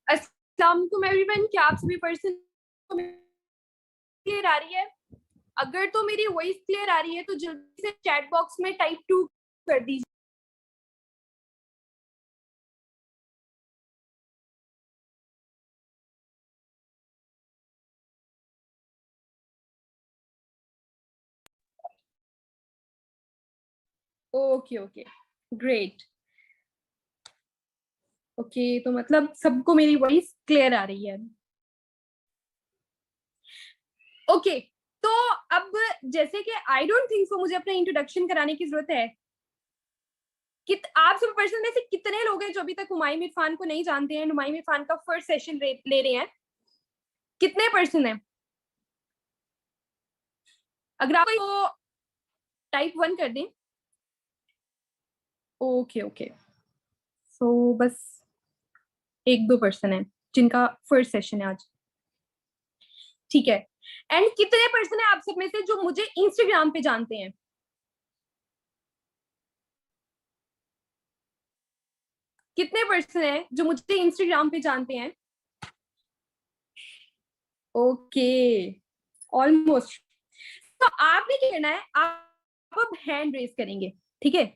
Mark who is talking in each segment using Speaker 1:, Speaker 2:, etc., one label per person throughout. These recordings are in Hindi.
Speaker 1: अस्सलाम वालेकुम एवरीवन, क्या आप सभी पर्सन क्लियर आ रही है? अगर तो मेरी वॉइस क्लियर आ रही है तो जल्दी से चैट बॉक्स में टाइप 2 कर दीजिए। Okay okay, great. ओके, तो मतलब सबको मेरी वॉइस क्लियर आ रही है। ओके, तो अब जैसे कि आई डोंट थिंक सो मुझे अपना इंट्रोडक्शन कराने की जरूरत है। आप सब पर्सन में से कितने लोग हैं जो अभी तक हुमायूं इरफान को नहीं जानते हैं, हुमायूं इरफान का फर्स्ट सेशन ले रहे हैं? कितने पर्सन हैं? अगर आप तो टाइप 1 कर दें। ओके ओके, सो बस एक दो पर्सन है जिनका फर्स्ट सेशन है आज, ठीक है। एंड कितने पर्सन है आप सब में से जो मुझे इंस्टाग्राम पे जानते हैं? कितने पर्सन है जो मुझे इंस्टाग्राम पे जानते हैं? Okay, almost. तो आपने क्या करना है, आप अब हैंड रेज करेंगे, ठीक है।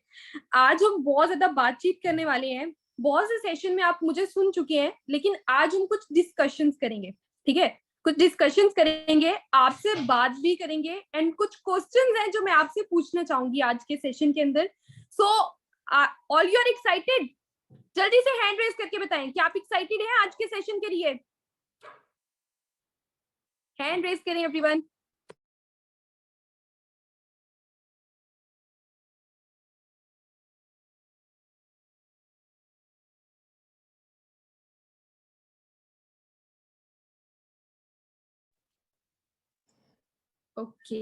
Speaker 1: आज हम बहुत ज्यादा बातचीत करने वाले हैं। बहुत से सेशन में आप मुझे सुन चुके हैं, लेकिन आज हम कुछ डिस्कशंस करेंगे, ठीक है। कुछ डिस्कशंस करेंगे, आपसे बात भी करेंगे, एंड कुछ क्वेश्चंस हैं जो मैं आपसे पूछना चाहूंगी आज के सेशन के अंदर। So all you are excited? जल्दी से हैंड रेज करके बताएं कि आप एक्साइटेड हैं आज के सेशन के लिए। हैंड रेज करें एवरीवन। ओके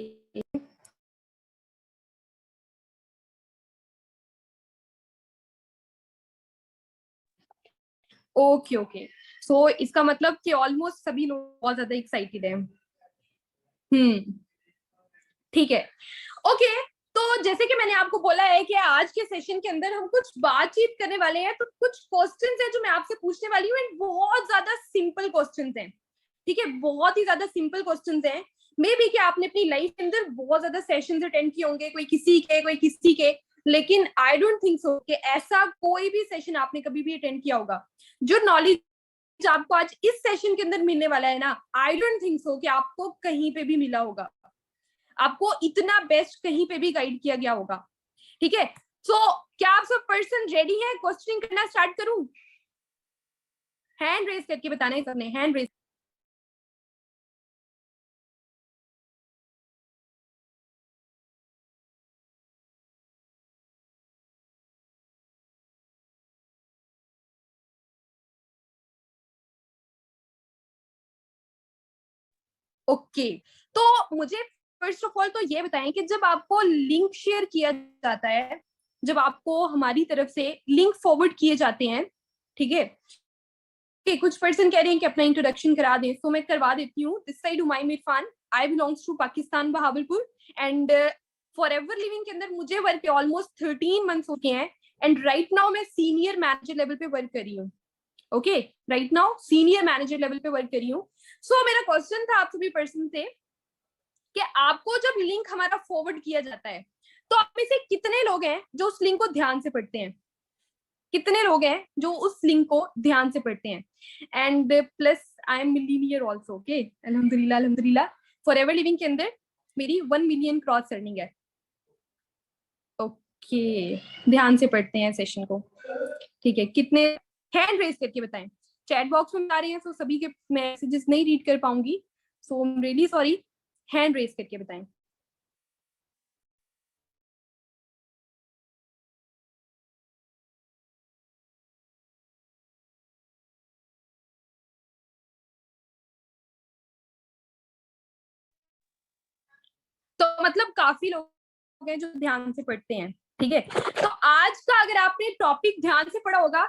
Speaker 1: ओके ओके, सो इसका मतलब कि ऑलमोस्ट सभी लोग बहुत ज्यादा एक्साइटेड हैं। ठीक है। ओके, तो जैसे कि मैंने आपको बोला है कि आज के सेशन के अंदर हम कुछ बातचीत करने वाले हैं, तो कुछ क्वेश्चंस हैं जो मैं आपसे पूछने वाली हूँ, एंड बहुत ज्यादा सिंपल क्वेश्चंस हैं, ठीक है। बहुत ही ज्यादा सिंपल क्वेश्चंस हैं। मे बी कि आपने अपनी लाइफ के अंदर बहुत ज्यादा सेशंस अटेंड किए होंगे, कोई किसी के, लेकिन आई डोंट थिंक सो कि ऐसा कोई भी सेशन आपने कभी भी अटेंड किया होगा जो नॉलेज आपको आज इस सेशन के अंदर मिलने वाला है ना। आई डोंट थिंक सो कि आपको कहीं पे भी मिला होगा, आपको इतना बेस्ट कहीं पे भी गाइड किया गया होगा, ठीक है। सो क्या आप सब पर्सन रेडी हैं? क्वेश्चनिंग करना स्टार्ट करूं? हैंड रेज करके बताना है सबने, हैंड रेज। ओके, तो मुझे फर्स्ट ऑफ ऑल तो ये बताएं कि जब आपको लिंक शेयर किया जाता है, जब आपको हमारी तरफ से लिंक फॉरवर्ड किए जाते हैं, ठीक है। कुछ पर्सन कह रहे हैं कि अपना इंट्रोडक्शन करा दें, तो मैं करवा देती हूँ। This side Humayun Irfan, I belongs to Pakistan, Bahawalpur, and forever living के अंदर मुझे वर्क ऑलमोस्ट 13 मंथ्स हो गए हैं, एंड राइट नाउ मैं सीनियर मैनेजर लेवल पे वर्क कर रही हूँ। Okay, right now senior manager level पे वर्क कर रही हूँ। सो मेरा क्वेश्चन था आप सभी पर्सन से कि आपको जब लिंक हमारा फॉरवर्ड किया जाता है, तो आप में से कितने लोग हैं जो उस लिंक को ध्यान से पढ़ते हैं? कितने लोग हैं जो उस लिंक को ध्यान से पढ़ते हैं? And plus I am millionaire also, okay, अल्हम्दुलिल्लाह अल्हम्दुलिल्लाह। फॉर एवर लिविंग के अंदर मेरी 1 मिलियन क्रॉस अर्निंग है। ओके, ध्यान से पढ़ते हैं सेशन को, ठीक है। कितने? हैंड रेज करके बताएं। चैट बॉक्स में आ रही है, सो सभी के मैसेजेस नहीं रीड कर पाऊंगी, so I am really sorry. Hand raise करके बताएं। तो मतलब काफी लोग हैं जो ध्यान से पढ़ते हैं, ठीक है। तो आज का अगर आपने टॉपिक ध्यान से पढ़ा होगा,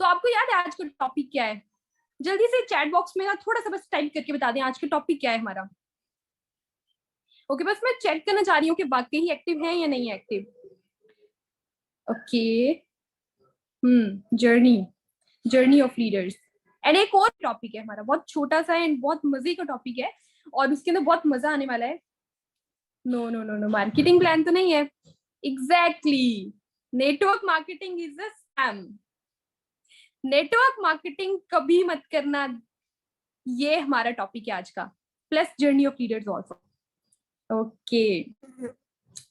Speaker 1: तो आपको याद है आज का टॉपिक क्या है? जल्दी से चैट बॉक्स में ना थोड़ा सा बस टाइप करके बता दें आज का टॉपिक क्या है हमारा। ओके, बस मैं चेक करना चाह रही हूँ कि बाकी ही एक्टिव है या नहीं है active. Okay, journey, journey of leaders. And एक और टॉपिक है हमारा, बहुत छोटा सा एंड बहुत मजे का टॉपिक है, और उसके अंदर बहुत मजा आने वाला है। No no no no, marketing plan तो नहीं है। Exactly, network marketing is a scam. Network marketing कभी मत करना, ये हमारा टॉपिक है आज का, plus journey of leaders also. Okay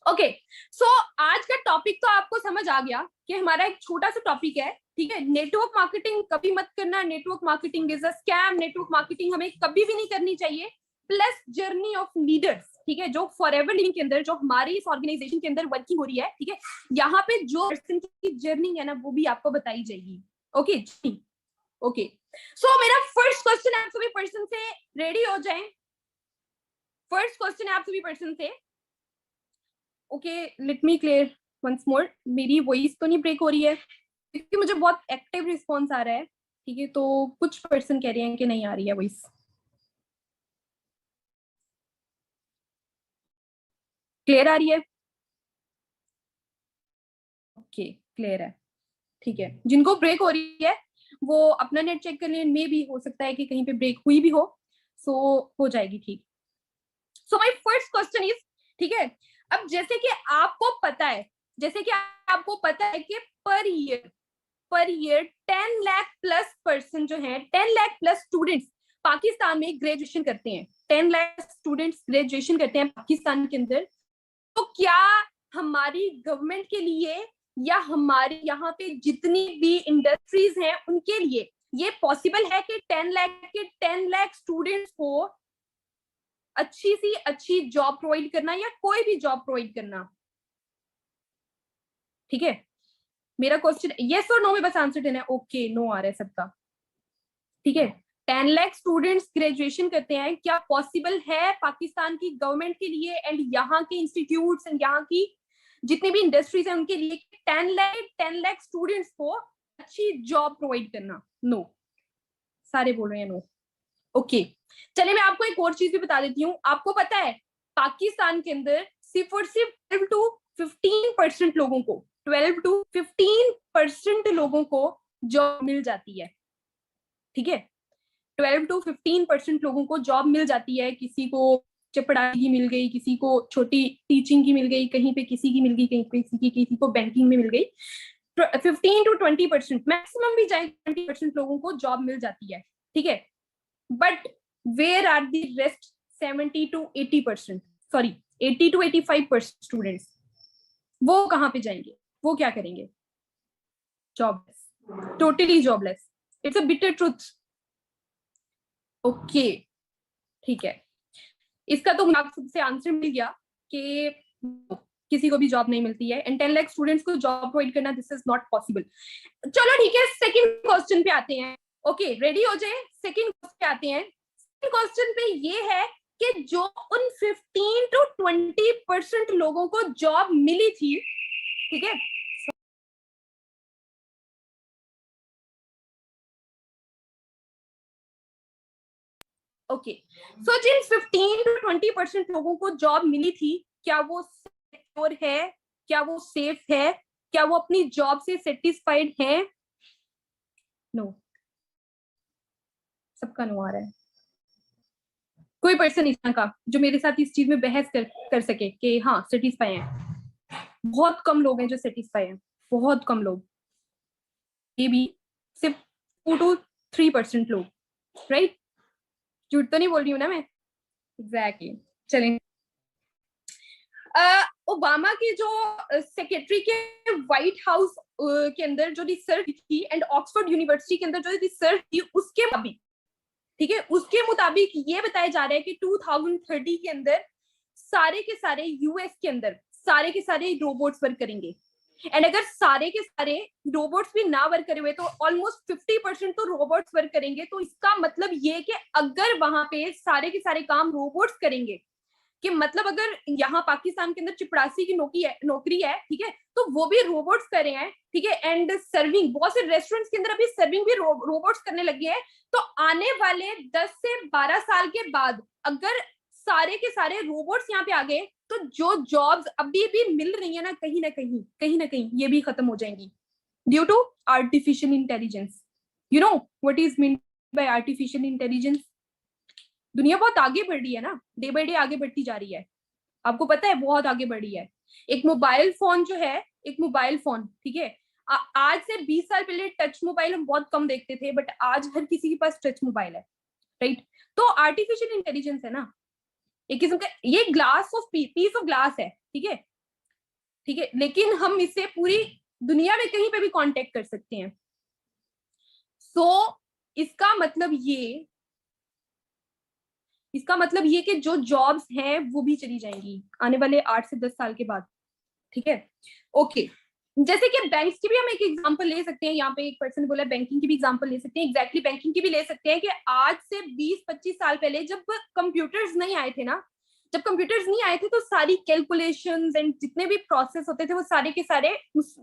Speaker 1: okay, so आज का टॉपिक तो आपको समझ आ गया कि हमारा एक छोटा सा टॉपिक है, ठीक है। नेटवर्क मार्केटिंग कभी मत करना, network marketing is a scam, network marketing हमें कभी भी नहीं करनी चाहिए। प्लस जर्नी ऑफ लीडर्स, ठीक है, जो फॉरएवर लिविंग के अंदर, जो हमारी इस ऑर्गेनाइजेशन के अंदर वर्किंग हो रही है, ठीक है, यहाँ पे जो पर्सन की जर्नी है ना, वो भी आपको बताई जाएगी। ओके ओके, सो मेरा फर्स्ट क्वेश्चन आप सभी पर्सन से, रेडी हो जाएं। फर्स्ट क्वेश्चन है आप सभी पर्सन से। Okay, let me clear once more, मेरी वॉइस तो नहीं ब्रेक हो रही है? क्योंकि मुझे बहुत एक्टिव रिस्पॉन्स आ रहा है, ठीक है, तो कुछ पर्सन कह रहे हैं कि नहीं आ रही है वॉइस। क्लियर आ रही है? ओके, क्लियर है, ठीक है। जिनको ब्रेक हो रही है वो अपना नेट चेक कर लें, मे भी हो सकता है कि कहीं पे ब्रेक हुई भी हो, सो हो जाएगी ठीक। So my first question is, ठीक है, अब जैसे कि आपको पता है, जैसे कि आपको पता है कि per year 10 lakh plus person जो है, 10 लाख प्लस स्टूडेंट्स पाकिस्तान में ग्रेजुएशन करते हैं। 10 लाख स्टूडेंट्स ग्रेजुएशन करते हैं पाकिस्तान के अंदर। तो क्या हमारी गवर्नमेंट के लिए या हमारे यहाँ पे जितनी भी इंडस्ट्रीज हैं उनके लिए ये पॉसिबल है कि 10 लाख स्टूडेंट्स को अच्छी सी अच्छी जॉब प्रोवाइड करना, या कोई भी जॉब प्रोवाइड करना? ठीक है, मेरा क्वेश्चन यस और नो में बस आंसर देना है। ओके, नो आ रहा है सबका, ठीक है। 10 लाख स्टूडेंट्स ग्रेजुएशन करते हैं, क्या पॉसिबल है पाकिस्तान की गवर्नमेंट के लिए एंड यहाँ के इंस्टीट्यूट्स एंड यहाँ की जितनी भी इंडस्ट्रीज हैं उनके लिए 10 लाख स्टूडेंट्स को अच्छी जॉब प्रोवाइड करना? नो, सारे बोल रहे हैं नो। ओके, चलिए मैं आपको एक और चीज भी बता देती हूँ। आपको पता है पाकिस्तान के अंदर सिर्फ और सिर्फ 12 टू 15% लोगों को, 12 टू 15% लोगों को जॉब मिल जाती है, ठीक है। 12 टू 15% लोगों को जॉब मिल जाती है। किसी को चपड़ाई की मिल गई, किसी को छोटी टीचिंग की मिल गई, कहीं पे किसी की मिल गई, कहीं पे किसी को बैंकिंग में मिल गई। 15 टू 20%, मैक्सिमम भी जाए 20% लोगों को जॉब मिल जाती है, ठीक है। But where are the rest 70 to 80%, sorry 80 to 85% students, वो कहाँ पे जाएंगे? वो क्या करेंगे? Jobless, totally jobless. It's a bitter truth. Okay, ठीक है, इसका तो आपसे आंसर मिल गया कि किसी को भी जॉब नहीं मिलती है एंड 10 लाख स्टूडेंट्स को जॉब प्रोवाइड करना, दिस इज नॉट पॉसिबल। चलो ठीक है, सेकंड क्वेश्चन पे आते हैं। ओके, रेडी हो जाए, सेकंड क्वेश्चन पे आते हैं। सेकंड क्वेश्चन पे ये है कि जो उन 15 टू 20% लोगों को जॉब मिली थी, ठीक है, ओके, सो जिन 15 टू 20% लोगों को जॉब मिली थी, क्या वो सिक्योर है? क्या वो सेफ है? क्या वो अपनी जॉब से सेटिस्फाइड है? नो, सबका नो आ रहा है। कोई पर्सन इस का जो मेरे साथ इस चीज में बहस कर सके कि हाँ सेटिस्फाई है? बहुत कम लोग हैं जो सेटिस्फाई हैं, बहुत कम लोग, ये भी सिर्फ 2 to 3% लोग, राइट? झूठ तो नहीं बोल रही हूँ ना मैं? एग्जैक्टली। चलें, ओबामा की जो सेक्रेटरी के व्हाइट हाउस के अंदर जो रिसर्च थी एंड ऑक्सफोर्ड यूनिवर्सिटी के अंदर जो रिसर्च थी उसके मुताबिक, ठीक है, उसके मुताबिक ये बताया जा रहा है कि 2030 के अंदर सारे के सारे यूएस के अंदर सारे के सारे रोबोट्स वर्क करेंगे। एंड अगर सारे के सारे रोबोट्स भी ना वर्क करे हुए तो ऑलमोस्ट 50% तो रोबोट्स वर्क करेंगे। तो इसका मतलब ये कि अगर वहां पे सारे के सारे काम रोबोट्स करेंगे, कि मतलब अगर यहाँ पाकिस्तान के अंदर चिपड़ासी की नौकरी है, ठीक है, तो वो भी रोबोट्स कर रहे हैं, ठीक है। एंड सर्विंग, बहुत से रेस्टोरेंट्स के अंदर अभी सर्विंग भी रोबोट्स करने लगे हैं। तो आने वाले 10 से 12 साल के बाद अगर सारे के सारे रोबोट्स यहाँ पे आ गए तो जो जॉब्स अभी भी मिल रही है ना कहीं ना कहीं ये भी खत्म हो जाएंगी। Due to artificial intelligence. You know what is mean by artificial intelligence? दुनिया बहुत आगे बढ़ रही है ना, डे बाय डे आगे बढ़ती जा रही है, आपको पता है बहुत आगे बढ़ी है। एक मोबाइल फोन जो है, एक मोबाइल फोन, ठीक है, आज से 20 साल पहले टच मोबाइल हम बहुत कम देखते थे, बट आज हर किसी के पास टच मोबाइल है, राइट? तो आर्टिफिशियल इंटेलिजेंस है ना, एक किस्म का ये glass of peace of glass है, ठीक है, ठीक है, लेकिन हम इससे पूरी दुनिया में कहीं पे भी कांटेक्ट कर सकते हैं। सो इसका मतलब ये इसका मतलब ये कि जो जॉब्स हैं वो भी चली जाएंगी आने वाले 8 से 10 साल के बाद, ठीक है? ओके, जैसे कि बैंक्स की भी हम एक एग्जांपल ले सकते हैं, यहाँ पे एक पर्सन बोला बैंकिंग की भी एग्जांपल ले सकते हैं, एग्जैक्टली बैंकिंग की भी ले सकते हैं कि आज से 20-25 साल पहले जब कंप्यूटर्स नहीं आए थे ना, जब कंप्यूटर्स नहीं आए थे तो सारी कैलकुलेशंस एंड जितने भी प्रोसेस होते थे वो सारे के सारे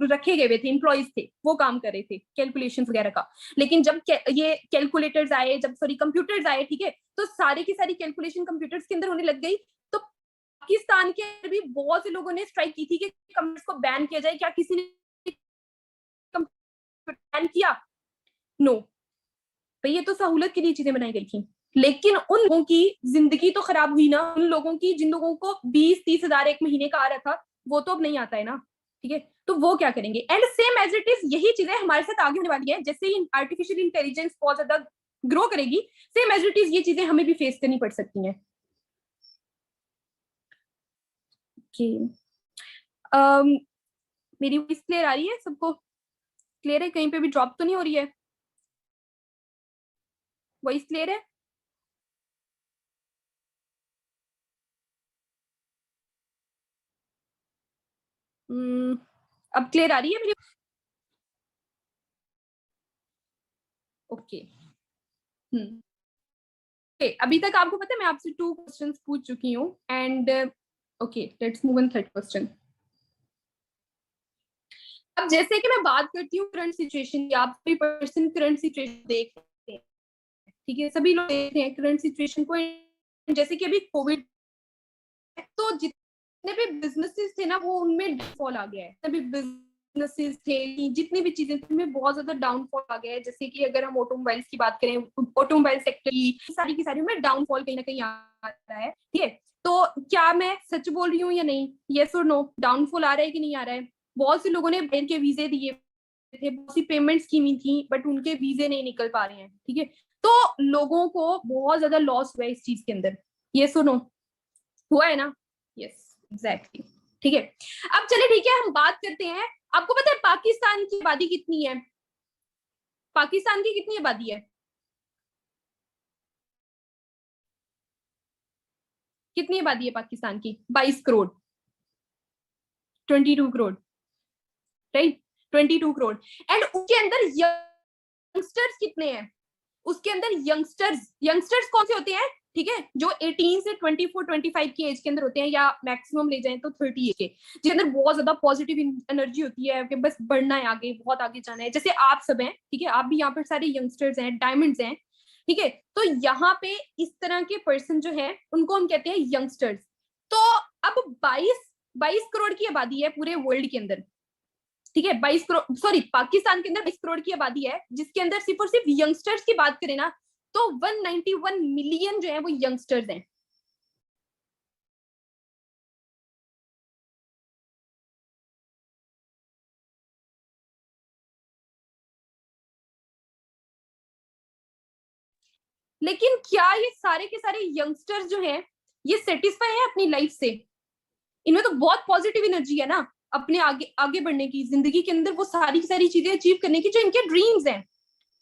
Speaker 1: रखे गए थे, एम्प्लॉयज थे वो काम कर रहे थे कैलकुलेशंस वगैरह का। लेकिन जब ये कैलकुलेटर्स आए, जब सॉरी कंप्यूटर्स आए, ठीक है, तो सारी की सारी कैलकुलेशन कंप्यूटर्स के अंदर होने लग गई। तो पाकिस्तान के अंदर भी बहुत से लोगों ने स्ट्राइक की थी कि कंप्यूटर्स को बैन किया जाए, क्या किसी ने बैन किया? नो, भाई ये तो सहूलत के लिए चीजें बनाई गई थी, लेकिन उन लोगों की जिंदगी तो खराब हुई ना, उन लोगों की जिन लोगों को 20-30 हजार एक महीने का आ रहा था वो तो अब नहीं आता है ना, ठीक है, तो वो क्या करेंगे? And same as it is यही चीजें हमारे साथ आगे होने वाली है, जैसे ही आर्टिफिशियल इंटेलिजेंस बहुत ज्यादा ग्रो करेगी, सेम एज इट इज ये चीजें हमें भी फेस करनी पड़ सकती हैं। okay. मेरी वॉइस क्लियर आ रही है सबको? क्लियर है? कहीं पे भी ड्रॉप तो नहीं हो रही है? वॉइस क्लियर है? अब क्लियर आ रही है मेरी? ओके। हम्म, अभी तक आपको पता है मैं आपसे 2 क्वेश्चंस पूछ चुकी हूँ, and okay let's move on third question. अब जैसे कि मैं बात करती हूँ करंट सिचुएशन की, आप सभी पर्सन करंट सिचुएशन देख रहे हैं, ठीक है, सभी लोग देख रहे हैं करंट सिचुएशन को। जैसे कि अभी कोविड, तो जितने भी बिजनेसेस थे ना वो उनमें डाउनफॉल आ गया है, जितने भी बिजनेसेस थे, जितनी भी चीजें थी उनमें बहुत ज्यादा डाउनफॉल आ गया है। जैसे कि अगर हम ऑटोमोबाइल्स की बात करें, ऑटोमोबाइल सेक्टर की सारी में डाउनफॉल कहीं ना कहीं आ रहा है, ठीक है? तो क्या मैं सच बोल रही हूँ या नहीं? यस और नो, डाउनफॉल आ रहा है कि नहीं आ रहा है? बहुत से लोगों ने बैंक के वीजे दिए थे, बहुत सी पेमेंट्स की हुई थी, बट उनके वीजे नहीं निकल पा रहे हैं, ठीक है, तो लोगों को बहुत ज्यादा लॉस हुआ है इस चीज के अंदर। यस और नो, हुआ है ना? यस एग्जैक्टली, ठीक है। अब चले ठीक है, हम बात करते हैं। आपको पता है पाकिस्तान की आबादी कितनी है? पाकिस्तान की कितनी आबादी है? कितनी आबादी है पाकिस्तान की? 22 करोड़, 22 करोड़, राइट, 22 करोड़। एंड उसके अंदर यंगस्टर्स कितने हैं? उसके अंदर यंगस्टर्स, यंगस्टर्स कौन से होते हैं? ठीक है, जो 18 से 24-25 की एज के अंदर होते हैं, या मैक्सिमम ले जाएं तो 30 के, जिसके अंदर बहुत ज्यादा पॉजिटिव एनर्जी होती है कि बस बढ़ना है आगे, बहुत आगे जाना है। जैसे आप सब हैं, ठीक है, आप भी यहाँ पर सारे यंगस्टर्स हैं, डायमंड्स हैं, ठीक है, तो यहाँ पे इस तरह के पर्सन जो है उनको हम कहते हैं यंगस्टर्स। तो अब 22 करोड़ की आबादी है पूरे वर्ल्ड के अंदर, ठीक है, 22 करोड़, सॉरी पाकिस्तान के अंदर 22 करोड़ की आबादी है, जिसके अंदर सिर्फ और सिर्फ यंगस्टर्स की बात करें ना तो 191 मिलियन जो है वो यंगस्टर्स हैं। लेकिन क्या ये सारे के सारे यंगस्टर्स जो हैं ये सेटिस्फाई है अपनी लाइफ से? इनमें तो बहुत पॉजिटिव एनर्जी है ना, अपने आगे आगे बढ़ने की, जिंदगी के अंदर वो सारी सारी चीजें अचीव करने की जो इनके ड्रीम्स हैं,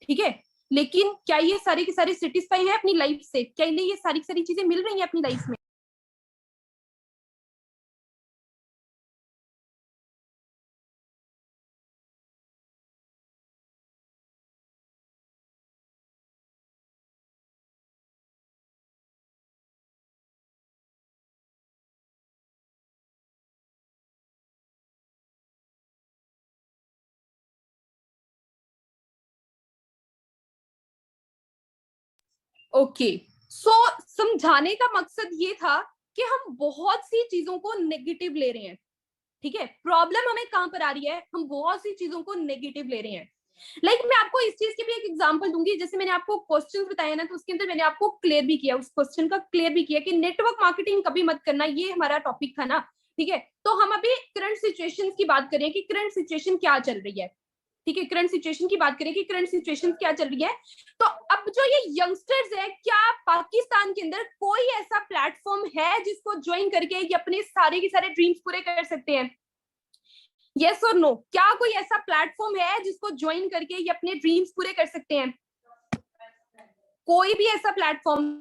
Speaker 1: ठीक है, लेकिन क्या ये सारे के सारे सेटिस्फाई है अपनी लाइफ से? क्या इन्हें ये सारी सारी चीजें मिल रही है अपनी लाइफ में? ओके, सो समझाने का मकसद ये था कि हम बहुत सी चीजों को नेगेटिव ले रहे हैं, ठीक है, प्रॉब्लम हमें कहां पर आ रही है, हम बहुत सी चीजों को नेगेटिव ले रहे हैं। मैं आपको इस चीज की भी एक एग्जांपल दूंगी, जैसे मैंने आपको क्वेश्चंस बताया ना, तो उसके अंदर मैंने आपको क्लियर भी किया, उस क्वेश्चन का क्लियर भी किया कि नेटवर्क मार्केटिंग कभी मत करना, ये हमारा टॉपिक था ना। ठीक है, तो हम अभी करंट सिचुएशंस की बात करें कि करंट सिचुएशन क्या चल रही है। ठीक है, करंट सिचुएशन की बात करें कि करंट सिचुएशन क्या चल रही है। तो अब जो ये यंगस्टर्स है, क्या पाकिस्तान के अंदर कोई ऐसा प्लेटफॉर्म है जिसको ज्वाइन करके ये अपने सारे के सारे ड्रीम्स पूरे कर सकते हैं? यस और नो, क्या कोई ऐसा प्लेटफॉर्म है जिसको ज्वाइन करके ये अपने ड्रीम्स पूरे कर सकते हैं? कोई भी ऐसा प्लेटफॉर्म?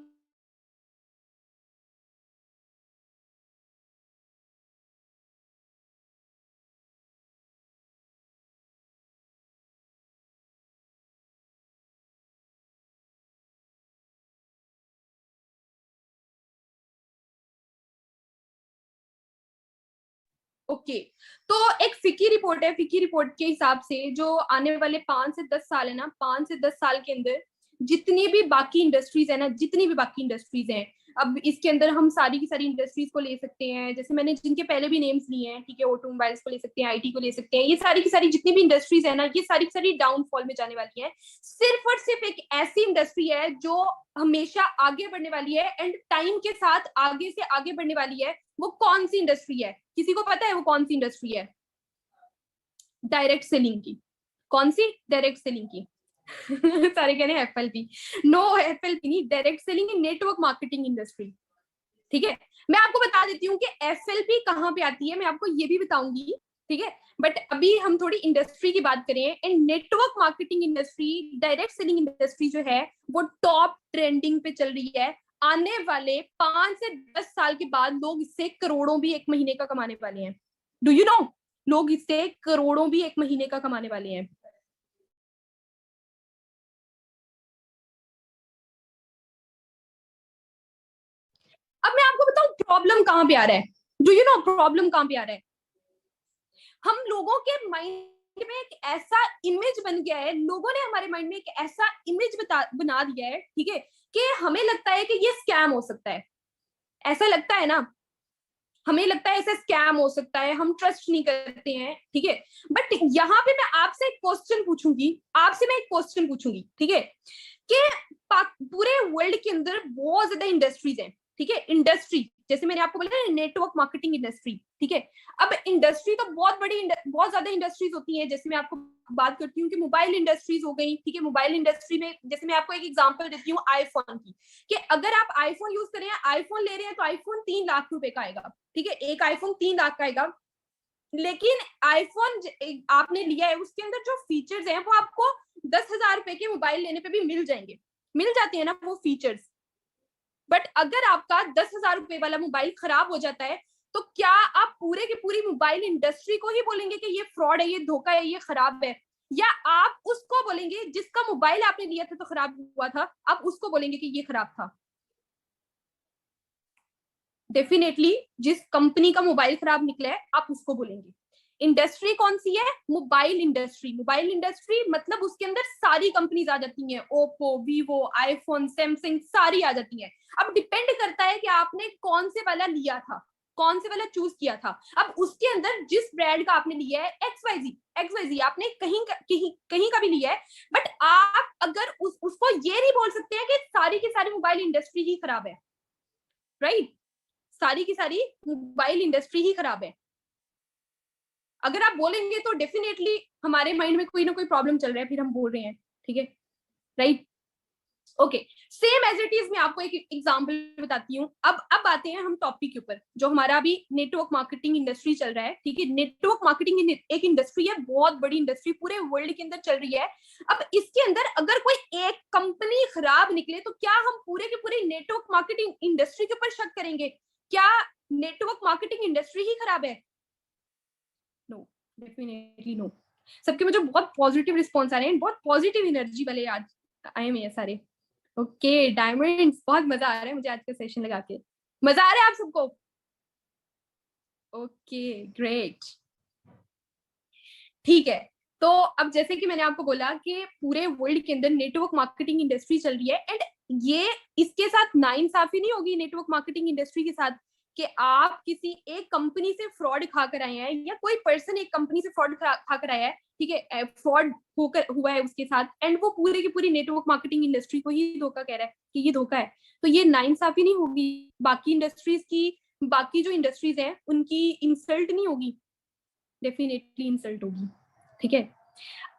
Speaker 1: ओके, तो एक फिकी रिपोर्ट है, फिकी रिपोर्ट के हिसाब से जो आने वाले 5 से 10 साल है ना, 5 से 10 साल के अंदर जितनी भी बाकी इंडस्ट्रीज है ना, जितनी भी बाकी इंडस्ट्रीज हैं, अब इसके अंदर हम सारी की सारी इंडस्ट्रीज को ले सकते हैं, जैसे मैंने जिनके पहले भी नेम्स लिए हैं, ठीक है, ऑटोमोबाइल्स को ले सकते हैं, आईटी को ले सकते हैं, ये सारी की सारी जितनी भी इंडस्ट्रीज है ना, ये सारी की सारी डाउनफॉल में जाने वाली है। सिर्फ और सिर्फ एक ऐसी इंडस्ट्री है जो हमेशा आगे बढ़ने वाली है एंड टाइम के साथ आगे से आगे बढ़ने वाली है। वो कौन सी इंडस्ट्री है, किसी को पता है वो कौन सी इंडस्ट्री है? डायरेक्ट सेलिंग की। कौन सी? डायरेक्ट सेलिंग की। सारे कह रहे हैं एफएलपी। नो, एफएलपी नहीं, डायरेक्ट सेलिंग इन नेटवर्क मार्केटिंग इंडस्ट्री। ठीक है, मैं आपको बता देती हूँ कि एफएलपी कहाँ पे आती है, मैं आपको ये भी बताऊंगी। ठीक है, बट अभी हम थोड़ी इंडस्ट्री की बात करें। And network marketing industry, direct selling industry जो है वो टॉप ट्रेंडिंग पे चल रही है। आने वाले 5 से 10 साल के बाद लोग इससे करोड़ों भी एक महीने का कमाने वाले हैं। डू यू नो, लोग इससे करोड़ों भी एक महीने का कमाने वाले हैं। अब मैं आपको बताऊं प्रॉब्लम कहां पे आ रहा है। डू यू नो प्रॉब्लम कहां पे आ रहा है? हम लोगों के माइंड में एक ऐसा इमेज बन गया है, लोगों ने हमारे माइंड में एक ऐसा इमेज बना दिया है, ठीक है, कि हमें लगता है कि ये स्कैम हो सकता है। ऐसा लगता है ना, हमें लगता है ऐसा स्कैम हो सकता है, हम ट्रस्ट नहीं करते हैं। ठीक है, बट यहाँ पे मैं आपसे एक क्वेश्चन पूछूंगी, आपसे मैं एक क्वेश्चन पूछूंगी, ठीक है, कि पूरे वर्ल्ड के अंदर बहुत ज्यादा इंडस्ट्रीज हैं। ठीक है, इंडस्ट्री जैसे मैंने आपको बोला नेटवर्क मार्केटिंग इंडस्ट्री। ठीक है, अब इंडस्ट्री तो बहुत बड़ी बहुत ज्यादा इंडस्ट्रीज होती है। जैसे मैं आपको बात करती हूँ कि मोबाइल इंडस्ट्रीज हो गई। ठीक है, मोबाइल इंडस्ट्री में जैसे मैं आपको एक एग्जांपल देती हूँ आईफोन की, कि अगर आप आईफोन यूज कर रहे हैं, आईफोन ले रहे हैं, तो आईफोन 3 लाख रुपए का आएगा। ठीक है, एक आईफोन 3 लाख का आएगा। लेकिन आईफोन आपने लिया है, उसके अंदर जो फीचर्स हैं वो आपको 10,000 रुपए के मोबाइल लेने पे भी मिल जाएंगे, मिल जाते हैं ना वो फीचर्स। बट अगर आपका 10,000 रुपए वाला मोबाइल खराब हो जाता है, तो क्या आप पूरे की पूरी मोबाइल इंडस्ट्री को ही बोलेंगे कि ये फ्रॉड है, ये धोखा है, ये खराब है? या आप उसको बोलेंगे जिसका मोबाइल आपने लिया था तो खराब हुआ था, आप उसको बोलेंगे कि ये खराब था? डेफिनेटली जिस कंपनी का मोबाइल खराब निकला है आप उसको बोलेंगे। इंडस्ट्री कौन सी है? Mobile industry. मोबाइल इंडस्ट्री मतलब उसके अंदर सारी कंपनीज आ जाती हैं, ओप्पो, वीवो, आईफोन, सैमसंग, सारी आ जाती हैं। अब डिपेंड करता है कि आपने कौन से वाला लिया था, कौन से वाला चूज किया था। अब उसके अंदर जिस ब्रांड का आपने लिया है, एक्स वाई जी आपने कहीं का भी लिया है, बट आप अगर उसको ये नहीं बोल सकते हैं कि सारी की सारी मोबाइल इंडस्ट्री ही खराब है, राइट? सारी की सारी मोबाइल इंडस्ट्री ही खराब है। अगर आप बोलेंगे तो डेफिनेटली हमारे माइंड में कोई ना कोई प्रॉब्लम चल रहा है, फिर हम बोल रहे हैं। ठीक है, right? Okay, same as it is मैं आपको एक एग्जांपल बताती हूँ। अब आते हैं हम टॉपिक के ऊपर, जो हमारा अभी नेटवर्क मार्केटिंग इंडस्ट्री चल रहा है। ठीक है, नेटवर्क मार्केटिंग एक इंडस्ट्री है, बहुत बड़ी इंडस्ट्री, पूरे वर्ल्ड के अंदर चल रही है। अब इसके अंदर अगर कोई एक कंपनी खराब निकले, तो क्या हम पूरे के पूरे नेटवर्क मार्केटिंग इंडस्ट्री के ऊपर शक करेंगे? क्या नेटवर्क मार्केटिंग इंडस्ट्री ही खराब है? No, definitely no. सबके मुझे बहुत पॉजिटिव रिस्पॉन्स आ रहे हैं, बहुत पॉजिटिव एनर्जी वाले आज आए हैं सारे। ओके डायमंड्स, बहुत मजा आ रहा है मुझे आज का सेशन लगा के। मजा आ रहा है आप सबको? ओके ग्रेट, ठीक है। तो अब जैसे कि मैंने आपको बोला कि पूरे वर्ल्ड के अंदर नेटवर्क मार्केटिंग इंडस्ट्री चल रही है, एंड ये इसके साथ नाइंसाफी नहीं होगी नेटवर्क मार्केटिंग इंडस्ट्री के साथ, कि आप किसी एक कंपनी से फ्रॉड खा कर आए हैं, या कोई पर्सन एक कंपनी से फ्रॉड खा कर आया है, ठीक है, फ्रॉड होकर हुआ है उसके साथ, एंड वो पूरी की पूरी नेटवर्क मार्केटिंग इंडस्ट्री को ही धोखा कह रहा है कि ये धोखा है, तो ये नाइंसाफी नहीं होगी बाकी इंडस्ट्रीज की, बाकी जो इंडस्ट्रीज हैं उनकी इंसल्ट नहीं होगी? डेफिनेटली इंसल्ट होगी। ठीक है,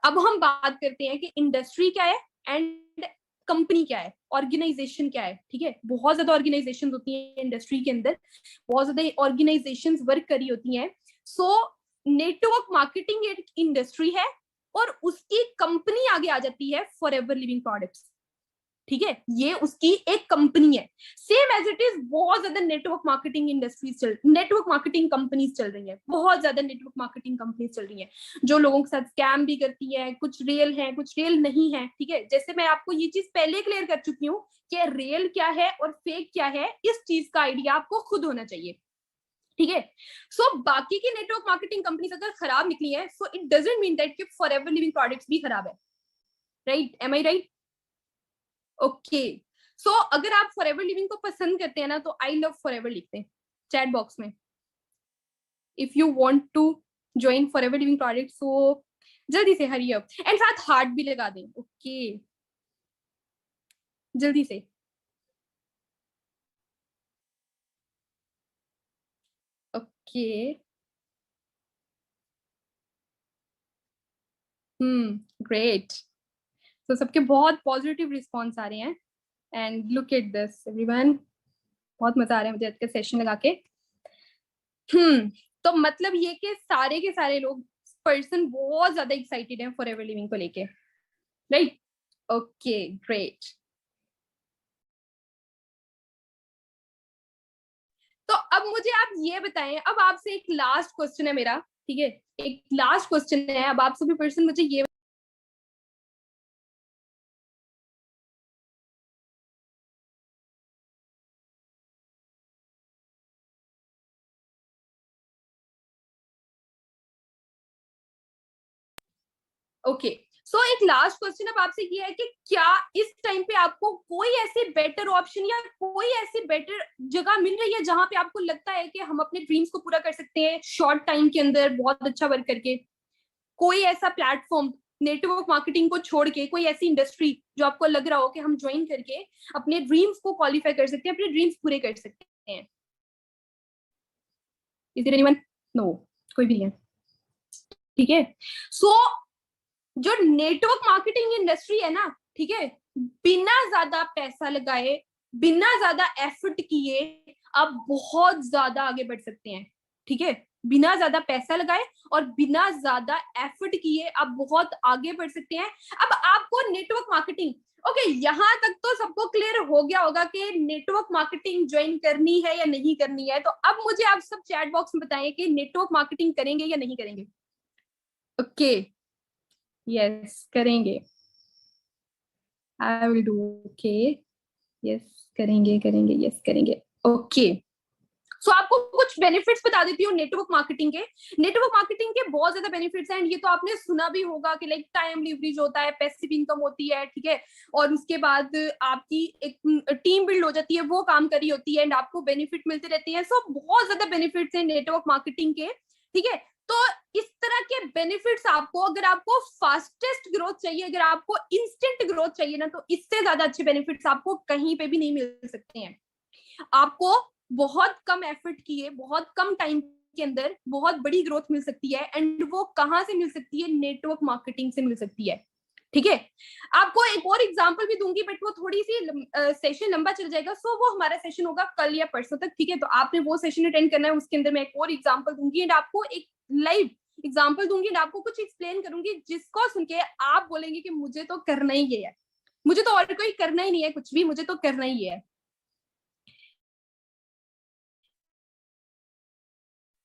Speaker 1: अब हम बात करते हैं कि इंडस्ट्री क्या है एंड कंपनी क्या है, ऑर्गेनाइजेशन क्या है। ठीक है, बहुत ज्यादा ऑर्गेनाइजेशन होती है इंडस्ट्री के अंदर, बहुत ज्यादा ऑर्गेनाइजेशन वर्क करी होती हैं। सो नेटवर्क मार्केटिंग एक इंडस्ट्री है और उसकी कंपनी आगे आ जाती है फॉरएवर लिविंग प्रोडक्ट्स। ठीक है, ये उसकी एक कंपनी है, सेम एज इट इज बहुत ज्यादा network marketing industries network marketing companies चल रही है, बहुत ज्यादा नेटवर्क मार्केटिंग कंपनीज चल रही है जो लोगों के साथ स्कैम भी करती है, कुछ रियल है कुछ रियल नहीं है। ठीक है, जैसे मैं आपको ये चीज पहले क्लियर कर चुकी हूँ कि रियल क्या है और फेक क्या है, इस चीज का आइडिया आपको खुद होना चाहिए। ठीक है, सो बाकी की नेटवर्क मार्केटिंग कंपनीज अगर खराब निकली है, so it doesn't mean that कि फॉरएवर लिविंग प्रोडक्ट्स भी खराब है। राइट, एम आई राइट? ओके, सो अगर आप फॉरएवर लिविंग को पसंद करते हैं ना, तो आई लव फॉरएवर लिखते हैं चैट बॉक्स में। If you want to join forever living project, so जल्दी से हरी अप, एंड साथ हार्ट भी लगा दें। ओके, जल्दी से। Okay, great. तो सबके बहुत पॉजिटिव रिस्पॉन्स आ रहे हैं, and look at this everyone, बहुत मजा आ रहा है मुझे आज का सेशन लगा के। तो मतलब ये कि सारे के सारे लोग पर्सन बहुत ज्यादा एक्साइटेड हैं फॉरएवर लिविंग को लेके, राइट? Okay, great. तो अब मुझे आप ये बताएं, अब आपसे एक लास्ट क्वेश्चन है मेरा, ठीक है, एक लास्ट क्वेश्चन है, अब आप सभी पर्सन मुझे ये ओके, सो एक लास्ट क्वेश्चन अब आपसे ये है कि क्या इस टाइम पे आपको कोई ऐसे बेटर ऑप्शन या कोई ऐसी बेटर जगह मिल रही है जहां पे आपको लगता है कि हम अपने ड्रीम्स को पूरा कर सकते हैं शॉर्ट टाइम के अंदर बहुत अच्छा वर्क करके? कोई ऐसा प्लेटफॉर्म नेटवर्क मार्केटिंग को छोड़ के, कोई ऐसी इंडस्ट्री जो आपको लग रहा हो कि हम ज्वाइन करके अपने ड्रीम्स को क्वालिफाई कर सकते हैं, अपने ड्रीम्स पूरे कर सकते हैं? Is there anyone? नो, कोई भी नहीं है। ठीक है, सो जो नेटवर्क मार्केटिंग इंडस्ट्री है ना, ठीक है, बिना ज्यादा पैसा लगाए, बिना ज्यादा एफर्ट किए आप बहुत ज्यादा आगे बढ़ सकते हैं। ठीक है, बिना ज्यादा पैसा लगाए और बिना ज्यादा एफर्ट किए आप बहुत आगे बढ़ सकते हैं। अब आपको नेटवर्क मार्केटिंग, ओके, यहाँ तक तो सबको क्लियर हो गया होगा कि नेटवर्क मार्केटिंग ज्वाइन करनी है या नहीं करनी है। तो अब मुझे आप सब चैट बॉक्स में बताएं कि नेटवर्क मार्केटिंग करेंगे या नहीं करेंगे? ओके, यस करेंगे, I will do. Okay, yes करेंगे करेंगे, यस करेंगे। ओके, सो आपको कुछ बेनिफिट्स बता देती हूँ नेटवर्क मार्केटिंग के। नेटवर्क मार्केटिंग के बहुत ज्यादा बेनिफिट्स हैं, ये तो आपने सुना भी होगा कि लाइक टाइम लीवरेज होता है, पैसिव इनकम होती है, ठीक है, और उसके बाद आपकी एक टीम बिल्ड हो जाती है, वो काम करी होती है, एंड आपको बेनिफिट मिलते रहते हैं। सो बहुत ज्यादा बेनिफिट्स हैं नेटवर्क मार्केटिंग के। ठीक है, तो इस तरह के बेनिफिट्स आपको, अगर आपको फास्टेस्ट ग्रोथ चाहिए, अगर आपको इंस्टेंट ग्रोथ चाहिए ना, तो इससे ज्यादा अच्छे बेनिफिट्स आपको कहीं पे भी नहीं मिल सकते हैं। आपको बहुत कम एफर्ट किए, बहुत कम टाइम के अंदर बहुत बड़ी ग्रोथ मिल सकती है, एंड वो कहां से मिल सकती है? नेटवर्क मार्केटिंग से मिल सकती है। ठीक है, आपको एक और एग्जांपल भी दूंगी, बट वो थोड़ी सी सेशन लंबा चल जाएगा, सो वो हमारा सेशन होगा कल या परसों तक। ठीक है, तो आपने वो सेशन अटेंड करना है, उसके अंदर मैं एक और एग्जांपल दूंगी एंड आपको एक लाइव एग्जांपल दूंगी एंड आपको कुछ एक्सप्लेन करूंगी, जिसको सुन के आप बोलेंगे कि मुझे तो करना ही ये है, मुझे तो और कोई करना ही नहीं है कुछ भी, मुझे तो करना ही है।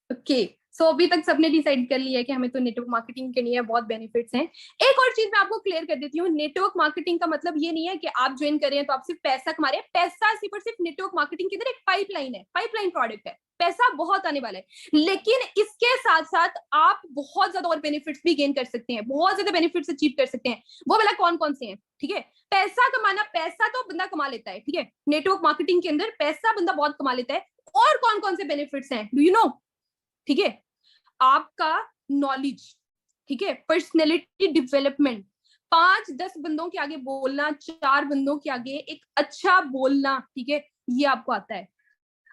Speaker 1: ओके, सो अभी तक सबने डिसाइड कर लिया है कि हमें तो नेटवर्क मार्केटिंग के लिए बहुत बेनिफिट्स हैं। एक और चीज मैं आपको क्लियर कर देती हूँ, नेटवर्क मार्केटिंग का मतलब ये नहीं है कि आप ज्वाइन कर रहे हैं तो आप सिर्फ पैसा कमा रहे हैं। पैसा सिर्फ और सिर्फ नेटवर्क मार्केटिंग के अंदर एक पाइपलाइन है, पाइपलाइन प्रोडक्ट है, पैसा बहुत आने वाला है, लेकिन इसके साथ साथ आप बहुत ज्यादा और बेनिफिट्स भी गेन कर सकते हैं, बहुत ज्यादा बेनिफिट्स अचीव कर सकते हैं। वो वाला कौन कौन से हैं? ठीक है, पैसा कमाना, पैसा तो बंदा कमा लेता है, ठीक है, नेटवर्क मार्केटिंग के अंदर पैसा बंदा बहुत कमा लेता है। और कौन कौन से बेनिफिट्स हैं, डू यू नो? ठीक है, आपका नॉलेज, ठीक है, पर्सनैलिटी डेवलपमेंट, 5-10 बंदों के आगे बोलना, 4 बंदों के आगे एक अच्छा बोलना, ठीक है, ये आपको आता है।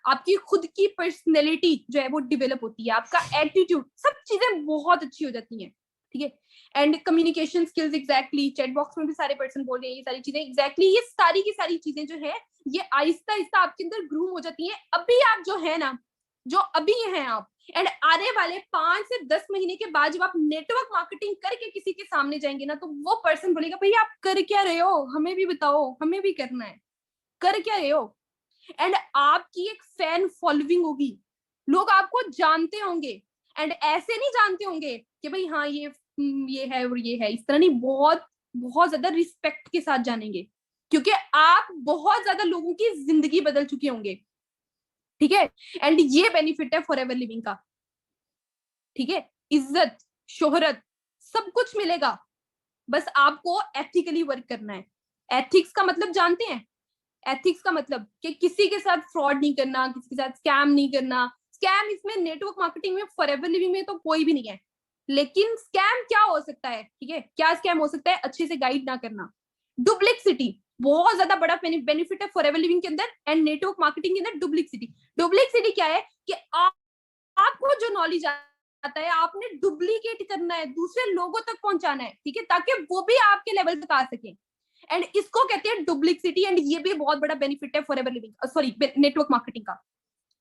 Speaker 1: आपकी खुद की पर्सनैलिटी जो है वो डेवलप होती है, आपका एटीट्यूड, सब चीजें बहुत अच्छी हो जाती हैं, ठीक है। And communication skills, exactly, chat box में भी सारे पर्सन बोल रहे हैं ये सारी चीजें, एग्जैक्टली ये सारी की सारी चीजें जो है ये आहिस्ता आहिस्ता आपके अंदर ग्रूम हो जाती हैं। अभी आप जो है ना, जो अभी हैं आप, एंड आने वाले 5 से 10 महीने के बाद जब आप नेटवर्क मार्केटिंग करके किसी के सामने जाएंगे ना, तो वो पर्सन बोलेगा भाई आप कर क्या रहे हो, हमें भी बताओ, हमें भी करना है, कर क्या रहे हो। एंड आपकी एक फैन फॉलोइंग होगी, लोग आपको जानते होंगे, एंड ऐसे नहीं जानते होंगे कि भाई हाँ ये है और ये है, इस तरह नहीं, बहुत बहुत ज्यादा रिस्पेक्ट के साथ जानेंगे, क्योंकि आप बहुत ज्यादा लोगों की जिंदगी बदल चुके होंगे, ठीक है। एंड ये बेनिफिट है फॉर एवर लिविंग का, ठीक है। इज्जत, शोहरत, सब कुछ मिलेगा, बस आपको एथिकली वर्क करना है। एथिक्स का मतलब जानते हैं? एथिक्स का मतलब कि किसी के साथ फ्रॉड नहीं करना, किसी के साथ स्कैम नहीं करना। स्कैम इसमें नेटवर्क मार्केटिंग में, फॉरएवर लिविंग में तो कोई भी नहीं है, लेकिन स्कैम क्या हो सकता है, ठीक है, क्या स्कैम हो सकता है? अच्छे से गाइड ना करना। डुप्लीसिटी बहुत ज्यादा बड़ा बेनिफिट है फॉरएवर लिविंग के अंदर एंड नेटवर्क मार्केटिंग के अंदर। डुप्लीसिटी, डुप्लीसिटी क्या है कि आपको जो नॉलेज आता है आपने डुप्लीकेट करना है, दूसरे लोगों तक पहुंचाना है, ठीक है, ताकि वो भी आपके लेवल तक आ सके। एंड इसको कहते हैं डुप्लीसिटी, एंड ये भी बहुत बड़ा बेनिफिट है forever living, sorry, network marketing का,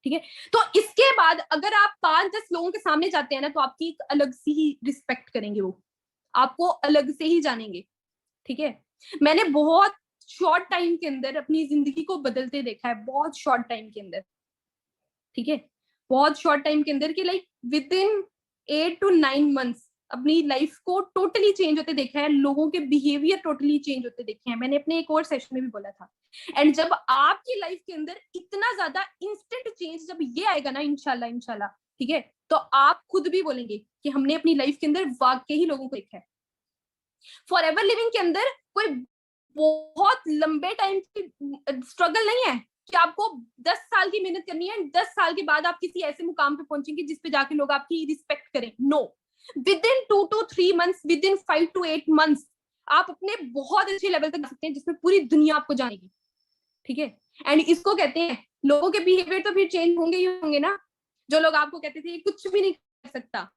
Speaker 1: ठीक है। तो इसके बाद अगर आप 5-10 लोगों के सामने जाते हैं ना, तो आपकी एक अलग सी ही रिस्पेक्ट करेंगे, वो आपको अलग से ही जानेंगे, ठीक है। मैंने बहुत शॉर्ट टाइम के अंदर अपनी जिंदगी को बदलते देखा है, बहुत शॉर्ट टाइम के अंदर, ठीक है, बहुत शॉर्ट टाइम के अंदर, कि like with in 8 to 9 months अपनी लाइफ को टोटली चेंज होते देखा है, लोगों के बिहेवियर टोटली चेंज होते देखे हैं, मैंने अपने एक और सेशन में भी बोला था। एंड जब आपकी लाइफ के अंदर इतना ज्यादा इंस्टेंट चेंज जब ये आएगा ना, इंशाल्लाह इंशाल्लाह, ठीक है, तो आप खुद भी बोलेंगे कि हमने अपनी लाइफ के अंदर वाकई ही लोगों को देखा है। फॉरएवर लिविंग के अंदर कोई बहुत लंबे टाइम की स्ट्रगल नहीं है कि आपको 10 साल की मेहनत करनी है, 10 साल के बाद आप किसी ऐसे मुकाम पे पहुंचेंगे जिसपे जाके लोग आपकी रिस्पेक्ट करें। No, with in 2 to 3 months, with in 5 to 8 months आप अपने बहुत अच्छे लेवल तक जा सकते हैं, जिसमें पूरी दुनिया आपको जानेगी, ठीक है। एंड इसको कहते हैं, लोगों के बिहेवियर तो फिर चेंज होंगे ही होंगे ना। जो लोग आपको कहते थे ये कुछ भी नहीं कर सकता,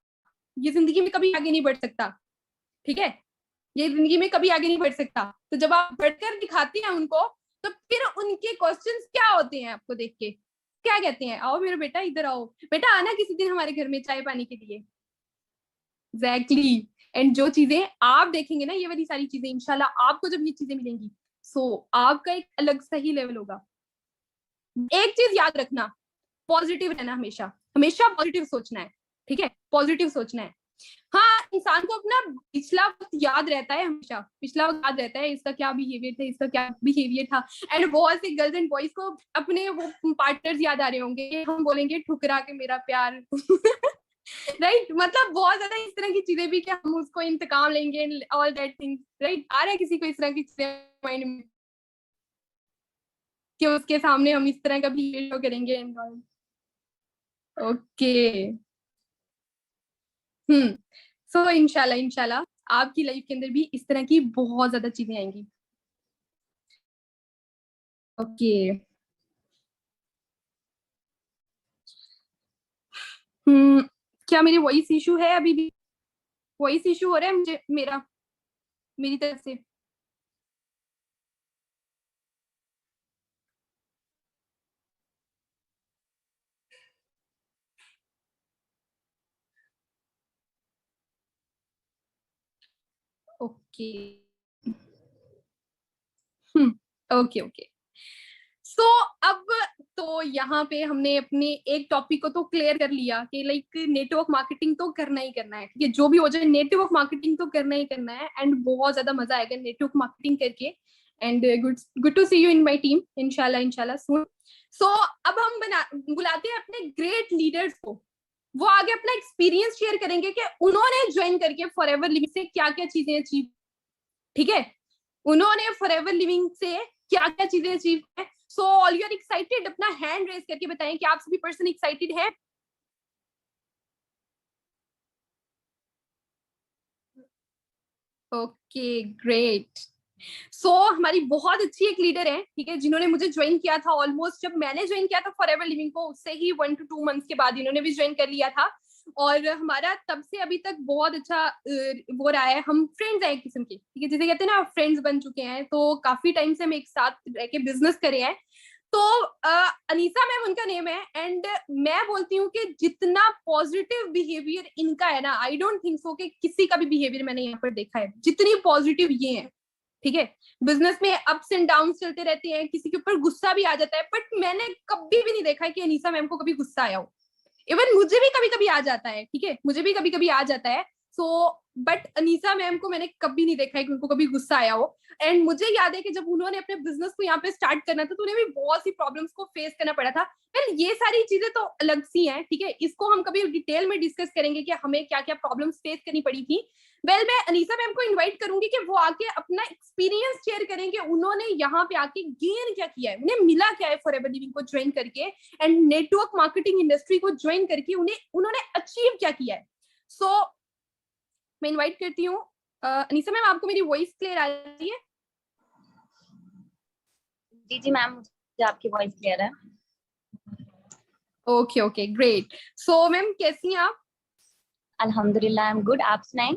Speaker 1: ये जिंदगी में कभी आगे नहीं बढ़ सकता, ठीक है, ये जिंदगी में कभी आगे नहीं बढ़ सकता, तो जब आप बढ़कर दिखाते हैं उनको, तो फिर उनके क्वेश्चंस क्या होते हैं आपको देख के, क्या कहते हैं, आओ मेरा बेटा, इधर आओ बेटा, आना किसी दिन हमारे घर में चाय पानी के लिए। एग्जैक्टली। एंड जो चीजें आप देखेंगे ना, ये वाली सारी चीजें, इंशाल्लाह आपको जब ये चीजें मिलेंगी, सो आपका एक अलग सही लेवल होगा। एक चीज याद रखना, पॉजिटिव रहना, हमेशा हमेशा पॉजिटिव सोचना है, ठीक है, पॉजिटिव सोचना है। हाँ, इंसान को अपना पिछला वक्त याद रहता है, हमेशा पिछला वक्त याद रहता है, इसका क्या बिहेवियर था, इसका क्या बिहेवियर था। एंड बहुत से गर्ल्स एंड बॉयज को अपने वो पार्टनर्स याद आ रहे होंगे, हम बोलेंगे ठुकरा के मेरा प्यार राइट, मतलब बहुत ज्यादा इस तरह की चीजें भी कि हम उसको इंतकाम लेंगे, ऑल दैट थिंग्स, राइट। आ रहा है किसी को इस तरह की चीजें माइंड में कि उसके सामने हम इस तरह का बिहेवियर करेंगे? ओके, सो इंशाल्लाह इंशाल्लाह आपकी लाइफ के अंदर भी इस तरह की बहुत ज्यादा चीजें आएंगी। ओके, क्या मेरी वॉइस इशू है? अभी भी वॉइस इशू हो रहा है मुझे, मेरी तरफ से? Okay, okay okay. सो अब तो यहाँ पे हमने अपने एक टॉपिक को तो क्लियर कर लिया कि लाइक नेटवर्क मार्केटिंग तो करना ही करना है, ठीक है, जो भी हो जाए नेटवर्क मार्केटिंग तो करना ही करना है, एंड बहुत ज्यादा मजा आएगा नेटवर्क मार्केटिंग करके। And good to see you in my team, इंशाल्लाह इंशाल्लाह सून। सो अब हम बुलाते हैं अपने ग्रेट लीडर्स को, वो आगे अपना एक्सपीरियंस शेयर करेंगे कि उन्होंने ज्वाइन करके फॉरएवर लिविंग से क्या क्या चीजें अचीव, ठीक है, उन्होंने फॉरएवर लिविंग से क्या क्या चीजें अचीव है। So all you are excited? अपना हैंड रेज करके बताएं कि आप सभी पर्सन एक्साइटेड हैं। Okay great. सो हमारी बहुत अच्छी एक लीडर है, ठीक है, जिन्होंने मुझे ज्वाइन किया था ऑलमोस्ट, जब मैंने ज्वाइन किया था फॉरएवर लिविंग को, उससे ही 1 to 2 मंथ्स के बाद इन्होंने भी ज्वाइन कर लिया था। और हमारा तब से अभी तक बहुत अच्छा वो रहा है। हम फ्रेंड्स हैं एक किस्म के, ठीक है, जिसे कहते हैं ना फ्रेंड्स बन चुके हैं। तो काफी टाइम से हम एक साथ रह के बिजनेस करे हैं। तो अनीसा मैम उनका नेम है। एंड मैं बोलती हूँ कि जितना पॉजिटिव बिहेवियर इनका है ना, आई डोंट थिंक सो कि किसी का भी बिहेवियर मैंने यहाँ पर देखा है जितनी पॉजिटिव ये है, ठीक है। बिजनेस में अप्स एंड डाउन चलते रहते हैं, किसी के ऊपर गुस्सा भी आ जाता है, बट मैंने कभी भी नहीं देखा है कि अनीसा मैम को कभी गुस्सा आया हो। इवन मुझे भी कभी कभी आ जाता है, ठीक है, मुझे भी कभी कभी आ जाता है। सो बट अनीसा मैम को मैंने कभी नहीं देखा है कि उनको कभी गुस्सा आया हो। एंड मुझे याद है कि जब उन्होंने अपने बिजनेस को यहाँ पे स्टार्ट करना था, तो उन्हें भी बहुत सी प्रॉब्लम्स को फेस करना पड़ा था। वेल ये सारी चीजें तो अलग सी हैं, ठीक है, इसको हम कभी डिटेल में डिस्कस करेंगे कि हमें क्या क्या प्रॉब्लम्स फेस करनी पड़ी थी। वेल मैं अनीसा मैम को इनवाइट करूंगी कि वो आके अपना एक्सपीरियंस शेयर करें कि उन्होंने यहाँ पे आके गेन क्या किया है, उन्हें मिला क्या है फॉरएवर लिविंग को ज्वाइन करके, एंड नेटवर्क मार्केटिंग इंडस्ट्री को ज्वाइन करके उन्होंने अचीव क्या किया है। सो मैं इनवाइट करती हूँ अनीसा मैम, आपको मेरी वॉइस क्लियर आ रही है?
Speaker 2: जी जी मैम, मुझे आपकी वॉइस क्लियर है।
Speaker 1: Okay okay great. So ma'am कैसी हैं आप?
Speaker 2: अल्हम्दुलिल्लाह आई एम गुड, आप सुनाएं।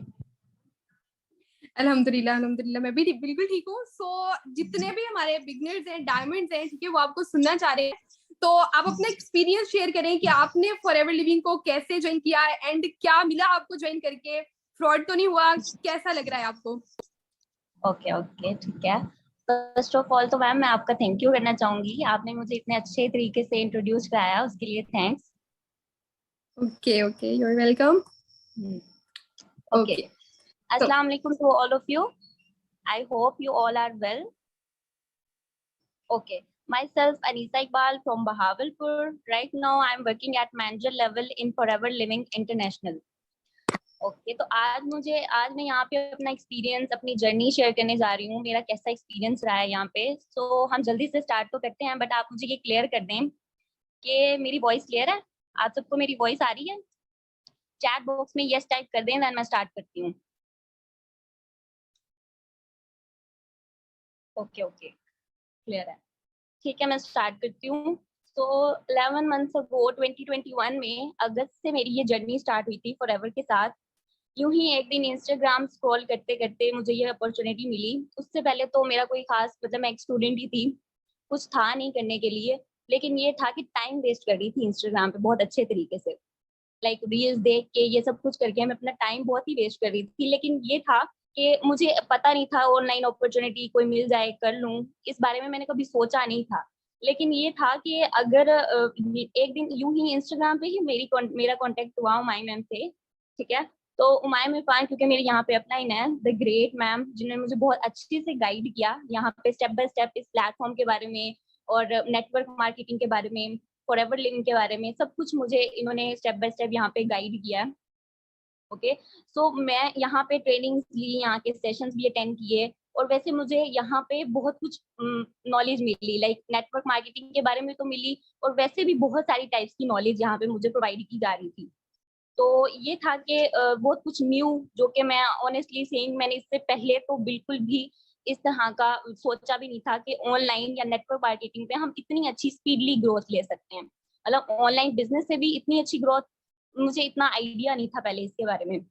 Speaker 1: अल्हम्दुलिल्लाह अल्हम्दुलिल्लाह मैं भी बिल्कुल ठीक हूँ। सो जितने भी हमारे बिगनर्स हैं, डायमंड्स हैं, ठीक है, वो आपको सुनना चाह रहे हैं। तो आप अपना एक्सपीरियंस शेयर करें कि आपने फॉरएवर लिविंग को कैसे ज्वाइन किया एंड क्या मिला आपको ज्वाइन करके, फ्रॉड तो नहीं हुआ, कैसा लग रहा है आपको?
Speaker 2: ओके ओके ठीक है। फर्स्ट ऑफ ऑल तो मैम मैं आपका थैंक यू करना चाहूंगी, आपने मुझे इतने अच्छे तरीके से इंट्रोड्यूस कराया, उसके लिए thanks.
Speaker 1: Okay okay you are welcome.
Speaker 2: Okay, अस्सलाम वालेकुम to all of you, I hope you all are well. Okay, myself Anisa Iqbal from Bahawalpur. Right now I'm working at manager level in Forever Living International. Okay, तो आज मैं यहाँ पे अपना एक्सपीरियंस, अपनी जर्नी शेयर करने जा रही हूँ, मेरा कैसा एक्सपीरियंस रहा है यहाँ पे। सो हम जल्दी से स्टार्ट तो करते हैं, बट आप मुझे ये क्लियर कर दें कि मेरी वॉइस क्लियर है, आप सबको मेरी वॉइस आ रही है? चैट बॉक्स में यस टाइप कर दें, देन मैं स्टार्ट करती हूँ। ओके ओके क्लियर है, ठीक है मैं स्टार्ट करती हूँ। तो 11 मंथ्स अगो 2021 में अगस्त से मेरी ये जर्नी स्टार्ट हुई थी फॉरएवर के साथ। यूं ही एक दिन इंस्टाग्राम स्क्रॉल करते करते मुझे ये अपॉर्चुनिटी मिली। उससे पहले तो मेरा कोई खास, मतलब मैं एक स्टूडेंट ही थी, कुछ था नहीं करने के लिए, लेकिन ये था कि टाइम वेस्ट कर रही थी इंस्टाग्राम पे बहुत अच्छे तरीके से, लाइक रील्स देख के ये सब कुछ करके मैं अपना टाइम बहुत ही वेस्ट कर रही थी। लेकिन ये था कि मुझे पता नहीं था ऑनलाइन अपॉर्चुनिटी कोई मिल जाए कर लूँ, इस बारे में मैंने कभी सोचा नहीं था। लेकिन ये था कि अगर एक दिन यूं ही इंस्टाग्राम पे ही मेरा कांटेक्ट हुआ हुमायूं मैम से, ठीक है। तो हुमायूं मैम, क्योंकि मेरे यहाँ पे अपना इन है द ग्रेट मैम, जिन्होंने मुझे बहुत अच्छे से गाइड किया यहाँ पे स्टेप बाय स्टेप इस प्लेटफॉर्म के बारे में और नेटवर्क मार्केटिंग के बारे में, फॉरएवर लिविंग के बारे में, सब कुछ मुझे इन्होंने स्टेप बाय स्टेप यहाँ पे गाइड किया है। ओके, सो मैं यहाँ पे ट्रेनिंग्स ली, यहाँ के सेशंस भी अटेंड किए, और वैसे मुझे यहाँ पे बहुत कुछ नॉलेज मिली, लाइक नेटवर्क मार्केटिंग के बारे में तो मिली, और वैसे भी बहुत सारी टाइप्स की नॉलेज यहाँ पे मुझे प्रोवाइड की जा रही थी। तो ये था कि बहुत कुछ न्यू, जो कि मैं ऑनेस्टली सेइंग मैंने इससे पहले तो बिल्कुल भी इस तरह का सोचा भी नहीं था कि ऑनलाइन या नेटवर्क मार्केटिंग पे हम इतनी अच्छी स्पीडली ग्रोथ ले सकते हैं। मतलब ऑनलाइन बिजनेस से भी इतनी अच्छी ग्रोथ, मुझे इतना आइडिया नहीं था पहले इसके बारे में।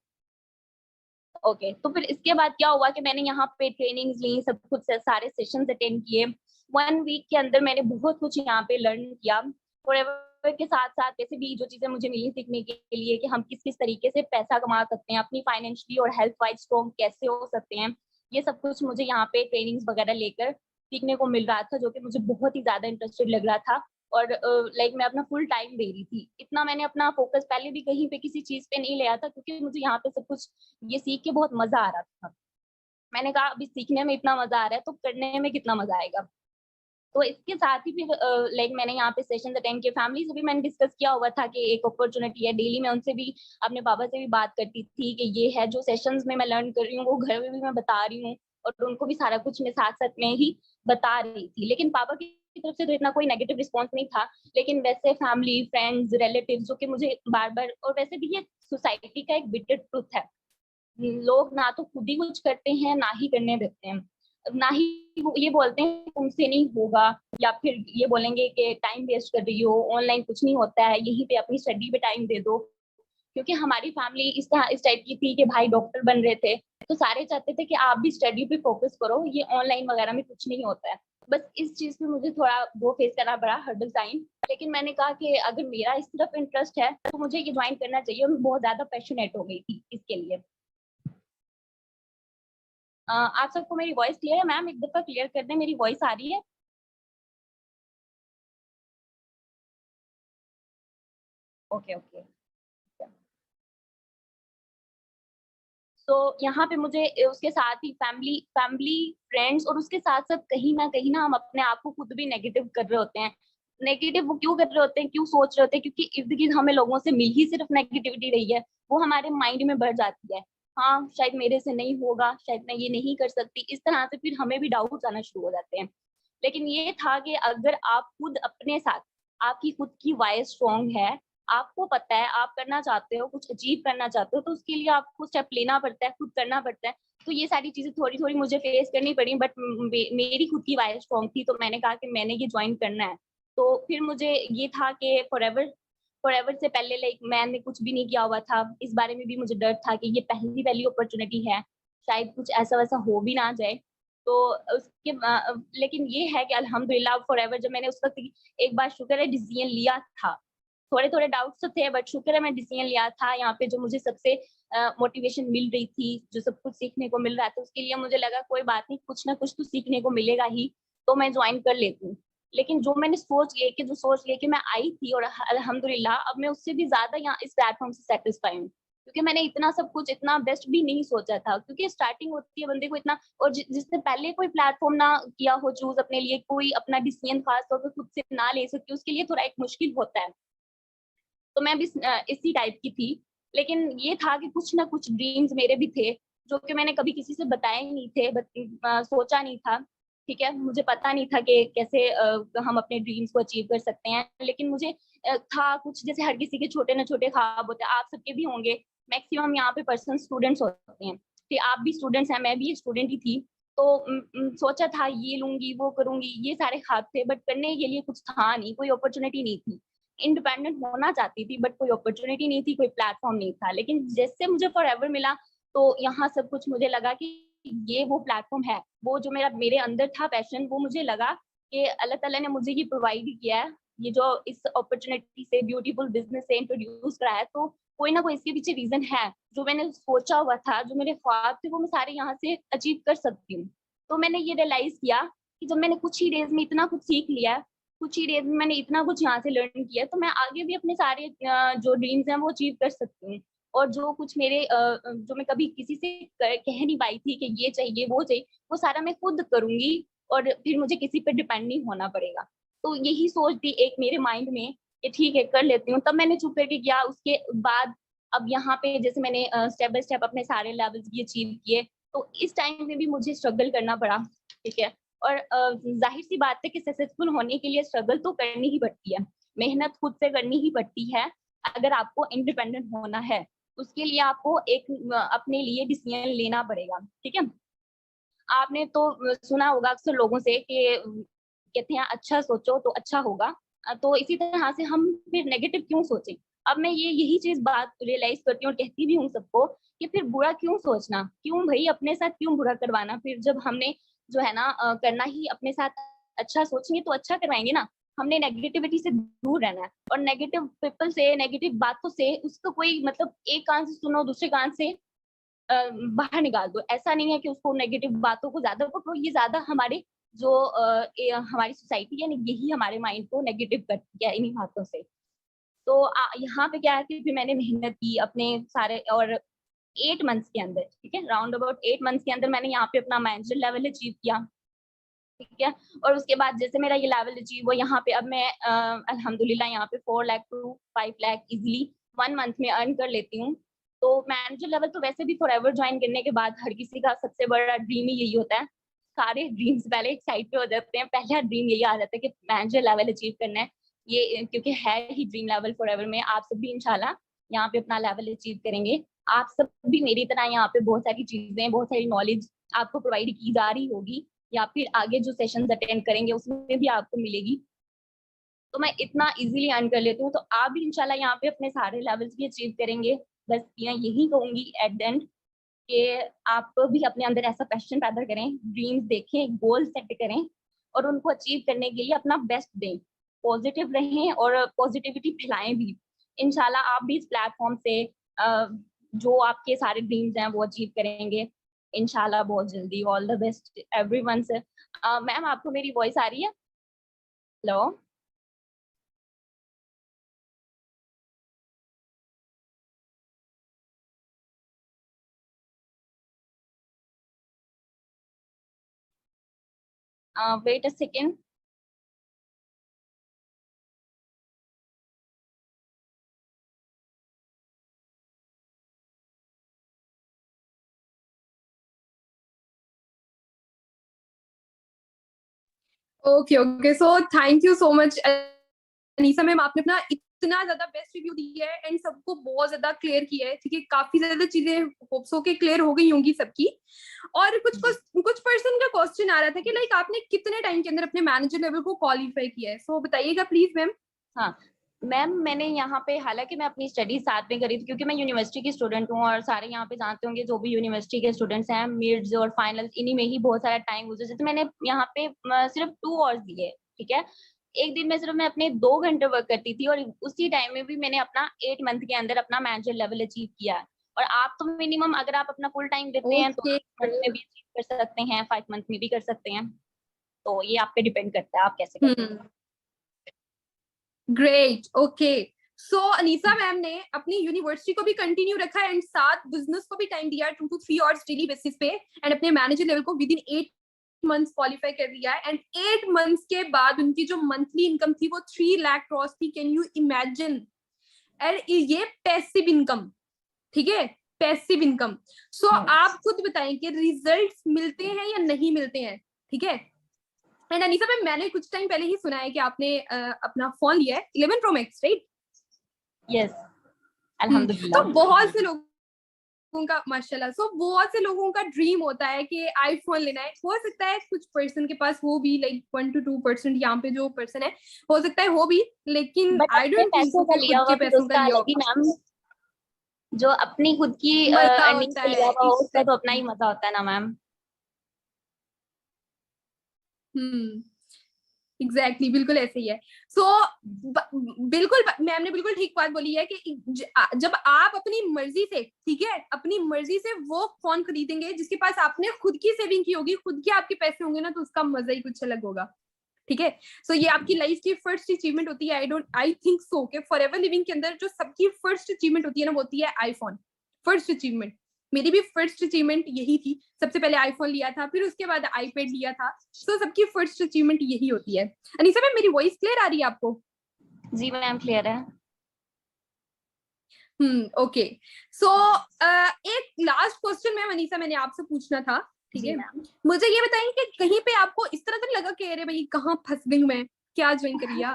Speaker 2: ओके, तो फिर इसके बाद क्या हुआ कि मैंने यहाँ पे ट्रेनिंग्स ली, सब कुछ सारे सेशंस अटेंड किए। 1 वीक के अंदर मैंने बहुत कुछ यहाँ पे लर्न किया। फॉरएवर के साथ साथ वैसे भी जो चीजें मुझे मिली सीखने के लिए कि हम किस किस तरीके से पैसा कमा सकते हैं, अपनी फाइनेंशियली और हेल्थ वाइज स्ट्रॉन्ग कैसे हो सकते हैं, ये सब कुछ मुझे यहाँ पे ट्रेनिंग्स वगैरह लेकर सीखने को मिल रहा था, जो कि मुझे बहुत ही ज्यादा इंटरेस्टेड लग रहा था। और लाइक मैं अपना फुल टाइम दे रही थी, इतना मैंने अपना फोकस पहले भी कहीं पे किसी चीज पे नहीं लिया था, क्योंकि मुझे यहाँ पे सब कुछ ये सीख के बहुत मजा आ रहा था। मैंने कहा अभी सीखने में इतना मजा आ रहा है तो करने में कितना मजा आएगा। तो इसके साथ ही फिर लाइक मैंने यहाँ पे सेशन अटेंड किए, फैमिली से भी मैंने डिस्कस किया हुआ था कि एक अपॉर्चुनिटी है, डेली मैं उनसे भी, अपने पापा से भी बात करती थी कि ये है जो सेशंस में मैं लर्न कर रही हूँ, वो घर में भी मैं बता रही हूँ, और उनको भी सारा कुछ मैं साथ साथ में ही बता रही थी। लेकिन पापा की की तरफ से तो इतना कोई नेगेटिव रिस्पॉन्स नहीं था, लेकिन वैसे फैमिली, फ्रेंड्स, रिलेटिव्स जो कि मुझे बार-बार, और वैसे भी ये सोसाइटी का एक बिटर ट्रुथ है, लोग ना तो खुद ही कुछ करते हैं, ना ही करने देते हैं। ना ही वो ये बोलते हैं तुमसे नहीं होगा, या फिर ये बोलेंगे कि टाइम वेस्ट कर रही हो, ऑनलाइन कुछ नहीं होता है, यहीं पे अपनी स्टडी पे टाइम दे दो। क्योंकि हमारी फैमिली इस टाइप की थी कि भाई डॉक्टर बन रहे थे, तो सारे चाहते थे कि आप भी स्टडी पे फोकस करो, ये ऑनलाइन वगैरह में कुछ नहीं होता है। बस इस चीज़ पे मुझे थोड़ा वो फेस करना पड़ा, हर्डल टाइम। लेकिन मैंने कहा कि अगर मेरा इस तरफ इंटरेस्ट है, तो मुझे ये जॉइन करना चाहिए, और मैं बहुत ज़्यादा पैशनेट हो गई थी इसके लिए। आप सबको मेरी वॉइस क्लियर है मैम? एक दफ़ा क्लियर कर दें, मेरी वॉइस आ रही है? Okay, okay. तो यहाँ पे मुझे उसके साथ ही फैमिली फैमिली, फ्रेंड्स, और उसके साथ-साथ कहीं न हम अपने आप को खुद भी नेगेटिव कर रहे होते हैं। नेगेटिव वो क्यों कर रहे होते हैं, क्यों सोच रहे होते हैं? क्योंकि इर्द-गिर्द हमें लोगों से मिल ही सिर्फ नेगेटिविटी रही है, वो हमारे माइंड में बढ़ जाती है। हाँ, शायद मेरे से नहीं होगा, शायद मैं ये नहीं कर सकती, इस तरह से फिर हमें भी डाउट्स आना शुरू हो जाते हैं। लेकिन ये था कि अगर आप खुद अपने साथ, आपकी खुद की वाइज़ स्ट्रॉन्ग है, आपको पता है आप करना चाहते हो, कुछ अचीव करना चाहते हो, तो उसके लिए आपको स्टेप लेना पड़ता है, खुद करना पड़ता है। तो ये सारी चीज़ें थोड़ी-थोड़ी मुझे फेस करनी पड़ी, बट मेरी खुद की वाइज़ स्ट्रॉन्ग थी, तो मैंने कहा कि मैंने ये जॉइन करना है। तो फिर मुझे ये था कि फॉरएवर से पहले लाइक मैंने कुछ भी नहीं किया हुआ था, इस बारे में भी मुझे डर था कि ये पहली अपॉर्च्युनिटी है, शायद कुछ ऐसा-वैसा हो भी ना जाए। तो लेकिन ये है कि अल्हम्दुलिल्लाह फॉरएवर जब मैंने उस वक़्त एक बार शुक्र है डिसीज़न लिया था। थोड़े-थोड़े डाउट्स तो थे, बट शुक्र है मैं डिसीज़न लिया था यहाँ पे, जो मुझे सबसे मोटिवेशन मिल रही थी, जो सब कुछ सीखने को मिल रहा था, उसके लिए मुझे लगा कोई बात नहीं, कुछ ना कुछ तो सीखने को मिलेगा ही, तो मैं जॉइन कर लेती हूँ। लेकिन जो सोच लेके मैं आई थी, और अल्हम्दुलिल्लाह अब मैं उससे भी ज़्यादा यहाँ इस प्लेटफ़ॉर्म से सैटिस्फाई हूँ। क्योंकि मैंने इतना सब कुछ, इतना बेस्ट भी नहीं सोचा था, क्योंकि स्टार्टिंग होती है बंदे को इतना, और जिसने पहले कोई प्लेटफ़ॉर्म ना किया हो चूज़ अपने लिए, कोई अपना डिसीज़न ख़ास तौर पे खुद से ना ले सके, उसके लिए थोड़ा एक मुश्किल होता है। तो मैं भी इसी टाइप की थी। लेकिन ये था कि कुछ ना कुछ ड्रीम्स मेरे भी थे, जो कि मैंने कभी किसी से बताए नहीं थे, सोचा नहीं था, ठीक है? मुझे पता नहीं था कि कैसे हम अपने ड्रीम्स को अचीव कर सकते हैं। लेकिन मुझे था कुछ, जैसे हर किसी के छोटे ना छोटे ख्वाब होते हैं, आप सबके भी होंगे। मैक्सिमम यहाँ पे पर्सन स्टूडेंट्स होते हैं, कि आप भी स्टूडेंट्स हैं, मैं भी एक स्टूडेंट ही थी। तो सोचा था ये लूँगी, वो करूँगी, ये सारे ख्वाब थे, बट करने के लिए कुछ था नहीं, कोई अपॉर्च्युनिटी नहीं थी। इंडिपेंडेंट होना चाहती थी, बट कोई अपॉर्च्युनिटी नहीं थी, कोई प्लेटफ़ॉर्म नहीं था। लेकिन जैसे मुझे फॉरएवर मिला, तो यहाँ सब कुछ मुझे लगा कि ये वो प्लेटफ़ॉर्म है। वो जो मेरे अंदर था पैशन, वो मुझे लगा कि अल्लाह ताला ने मुझे ये प्रोवाइड ही किया है। ये जो इस अपॉर्च्युनिटी से, ब्यूटीफुल बिज़नेस से इंट्रोड्यूस कराया है, तो कोई ना कोई इसके पीछे रीज़न है। जो मैंने सोचा हुआ था, जो मेरे ख्वाब थे, वो मैं सारे यहाँ से अचीव कर सकती हूँ। तो मैंने ये रियलाइज़ किया कि जब मैंने कुछ ही डेज़ में इतना कुछ सीख लिया है, कुछ ही डेज़ में मैंने इतना कुछ यहाँ से लर्न किया है, तो मैं आगे भी अपने सारे जो ड्रीम्स हैं वो अचीव कर सकती हूँ। और जो कुछ मेरे जो मैं कभी किसी से कह नहीं पाई थी कि ये चाहिए, वो चाहिए, वो सारा मैं खुद करूँगी, और फिर मुझे किसी पे डिपेंड नहीं होना पड़ेगा। तो यही सोच थी एक मेरे माइंड में कि ठीक है, कर लेती हूँ। तब मैंने चुप करके किया, उसके बाद अब यहाँ पे जैसे मैंने स्टेप बाय स्टेप अपने सारे लेवल्स भी अचीव किए, तो इस टाइम में भी मुझे स्ट्रगल करना पड़ा, ठीक है? और ज़ाहिर-सी बात है कि सक्सेसफुल होने के लिए स्ट्रगल तो करनी ही पड़ती है। मेहनत खुद से करनी ही पड़ती है, अगर आपको इंडिपेंडेंट होना है। उसके लिए आपको एक अपने लिए डिसीज़न लेना पड़ेगा, ठीक है? आपने तो सुना होगा अक्सर लोगों से कि कहते हैं अच्छा सोचो तो अच्छा होगा। तो इसी तरह से हम फिर नेगेटिव क्यों सोचें? अब मैं यही चीज़ बात रियलाइज़ करती हूँ और कहती भी हूँ सबको कि फिर बुरा क्यों सोचना? क्यों भई अपने साथ क्यों बुरा करवाना? फिर जब हमने जो है ना करना ही अपने साथ अच्छा सोचेंगे तो अच्छा करवाएँगे ना। हमने नेगेटिविटी से दूर रहना है, और नेगेटिव पीपल से, नेगेटिव बातों से उसका कोई मतलब, एक कान से सुनो, दूसरे कान से बाहर निकाल दो। ऐसा नहीं है कि उसको नेगेटिव बातों को ज़्यादा पकड़ो, ये ज़्यादा हमारे जो हमारी सोसाइटी है ना, यही हमारे माइंड को नेगेटिव करती है इन्हीं बातों से। तो यहाँ पे क्या है कि फिर मैंने मेहनत की अपने सारे, और 8 मंथ्स के अंदर, ठीक है? राउंड अबाउट 8 मंथ्स के अंदर मैंने यहाँ पे अपना मैनेजर लेवल अचीव किया, ठीक है? और उसके बाद जैसे मेरा ये लेवल अचीव हुआ, यहाँ पे अब मैं अल्हम्दुलिल्लाह यहाँ पे 4 lakh to 5 lakh easily 1 month में अर्न कर लेती हूँ। तो मैनेजर लेवल तो वैसे भी फॉरएवर जॉइन करने के बाद हर किसी का सबसे बड़ा ड्रीम ही यही होता है सारे ड्रीम्स पहले एक साइड पे हो जाते हैं। पहला ड्रीम यही आ जाता है कि मैनेजर लेवल अचीव करना है, ये क्योंकि है ही ड्रीम लेवल फॉरएवर में। आप सब भी इंशाल्लाह यहाँ पे अपना लेवल अचीव करेंगे। आप सब भी मेरी तरह यहाँ पे बहुत सारी चीजें, बहुत सारी नॉलेज आपको प्रोवाइड की जा रही होगी, या फिर आगे जो सेशंस अटेंड करेंगे उसमें भी आपको मिलेगी। तो मैं इतना इजीली अर्न कर लेती हूँ, तो आप भी इंशाल्लाह यहाँ पे अपने सारे लेवल्स भी अचीव करेंगे। बस मैं यही कहूंगी एट द एंड कि आप भी अपने अंदर ऐसा पैशन पैदा करें, ड्रीम्स देखें, गोल सेट करें और उनको अचीव करने के लिए अपना बेस्ट दें, पॉजिटिव रहें और पॉजिटिविटी फैलाएं भी। इंशाल्लाह आप भी इस प्लेटफॉर्म से जो आपके सारे ड्रीम्स हैं वो अचीव करेंगे इंशाल्लाह बहुत जल्दी। ऑल द बेस्ट एवरीवन से। मैम आपको मेरी वॉइस आ रही है? Hello. Wait a second.
Speaker 1: Okay okay, so thank you so much Anisa ma'am, आपने अपना इतना ज्यादा बेस्ट रिव्यू दिया है एंड सबको बहुत ज्यादा क्लियर किया है। ठीक है, काफी ज्यादा चीजें होप्स हो के क्लियर हो गई होंगी सबकी। और कुछ पर्सन का क्वेश्चन आ रहा था कि लाइक आपने कितने टाइम के अंदर अपने मैनेजर लेवल को क्वालिफाई किया है, सो बताइएगा प्लीज मैम।
Speaker 2: हाँ मैम, मैंने यहाँ पे, हालांकि मैं अपनी स्टडी साथ में करी थी क्योंकि मैं यूनिवर्सिटी की स्टूडेंट हूँ और सारे यहाँ पे जानते होंगे जो भी यूनिवर्सिटी के स्टूडेंट्स हैं, मिड्स और फाइनल्स इन्हीं में ही बहुत सारा टाइम यूज है। तो मैंने यहाँ पे सिर्फ 2 आवर्स दिए, ठीक है। एक दिन में सिर्फ मैं अपने 2 घंटे वर्क करती थी और उसी टाइम में भी मैंने अपना 8 मंथ के अंदर अपना मैनेजर लेवल अचीव किया है। और आप तो मिनिमम अगर आप अपना फुल टाइम देते हैं तो
Speaker 1: ओके,
Speaker 2: 8 मंथ में भी अचीव कर सकते हैं, 5 मंथ में भी कर सकते हैं। तो ये आप पे डिपेंड करता है आप कैसे करते हैं।
Speaker 1: Great, okay. So Anisa ma'am ने अपनी यूनिवर्सिटी को भी कंटिन्यू रखा एंड साथ बिजनेस को भी टाइम दिया 2 to 3 आवर्स डेली बेसिस पे एंड अपने मैनेजर लेवल को विद इन 8 मंथ्स क्वालिफाई कर लिया है। एंड 8 मंथ्स के बाद उनकी जो मंथली इनकम थी वो 3 लाख क्रॉस थी। Can you imagine? एंड ये पैसिव इनकम, ठीक है, पैसिव इनकम। सो आप खुद बताएं कि रिजल्ट्स मिलते हैं या नहीं मिलते हैं, ठीक है। एंड अनीसा मैम, मैंने कुछ टाइम पहले ही सुना है कि आपने अपना फोन लिया है 11 Pro Max, राइट?
Speaker 2: यस,
Speaker 1: तो
Speaker 2: अल्हम्दुलिल्लाह।
Speaker 1: बहुत से लोगों का माशाल्लाह, सो बहुत से लोगों का ड्रीम होता है कि आईफोन लेना है। हो सकता है कुछ पर्सन के पास हो भी, लाइक 1 to 2% यहाँ पे जो पर्सन है हो सकता है हो भी, लेकिन
Speaker 2: बट
Speaker 1: आई
Speaker 2: अपने
Speaker 1: डोंट थिंक
Speaker 2: पैसों
Speaker 1: सो
Speaker 2: का
Speaker 1: कि
Speaker 2: लिया
Speaker 1: खुद
Speaker 2: हुआ
Speaker 1: के
Speaker 2: फिर
Speaker 1: पैसों का
Speaker 2: उसका
Speaker 1: लिया
Speaker 2: अलग ही
Speaker 1: होगा।
Speaker 2: मैम, जो अपनी खुद की
Speaker 1: मजा
Speaker 2: अर्निंग
Speaker 1: होता
Speaker 2: से लिया
Speaker 1: है,
Speaker 2: हुआ हो उसका तो अपना ही
Speaker 1: एग्जैक्टली।
Speaker 2: मजा होता है ना मैम।
Speaker 1: हम्म, एग्जैक्टली, बिल्कुल ऐसे ही है। सो बिल्कुल मैम ने बिल्कुल ठीक बात बोली है कि जब आप अपनी मर्जी से, ठीक है, अपनी मर्जी से वो फोन खरीदेंगे जिसके पास आपने खुद की सेविंग की होगी, खुद के आपके पैसे होंगे ना, तो उसका मजा ही कुछ अलग होगा, ठीक है। सो ये आपकी लाइफ की फर्स्ट अचीवमेंट होती है। आई थिंक सो कि फॉरएवर लिविंग के अंदर जो सबकी फर्स्ट अचीवमेंट होती है ना, वो होती है आईफोन। फर्स्ट अचीवमेंट, मेरी भी फर्स्ट अचीवमेंट यही थी। सबसे पहले आईफोन लिया था, फिर उसके बाद आईपैड लिया था। सो सबकी फर्स्ट अचीवमेंट यही होती है। अनीसा मैम, मेरी वॉइस क्लियर आ रही है आपको?
Speaker 2: जी मैम, क्लियर है।
Speaker 1: ओके। सो एक लास्ट क्वेश्चन मैम अनीसा मैंने आपसे पूछना था, ठीक
Speaker 2: जी
Speaker 1: है।
Speaker 2: मैम।
Speaker 1: मुझे ये बताएं कि कहीं पे आपको इस तरह तो नहीं लगा कि अरे भाई कहाँ फंस गई हूँ मैं, क्या ज्वाइन कर लिया?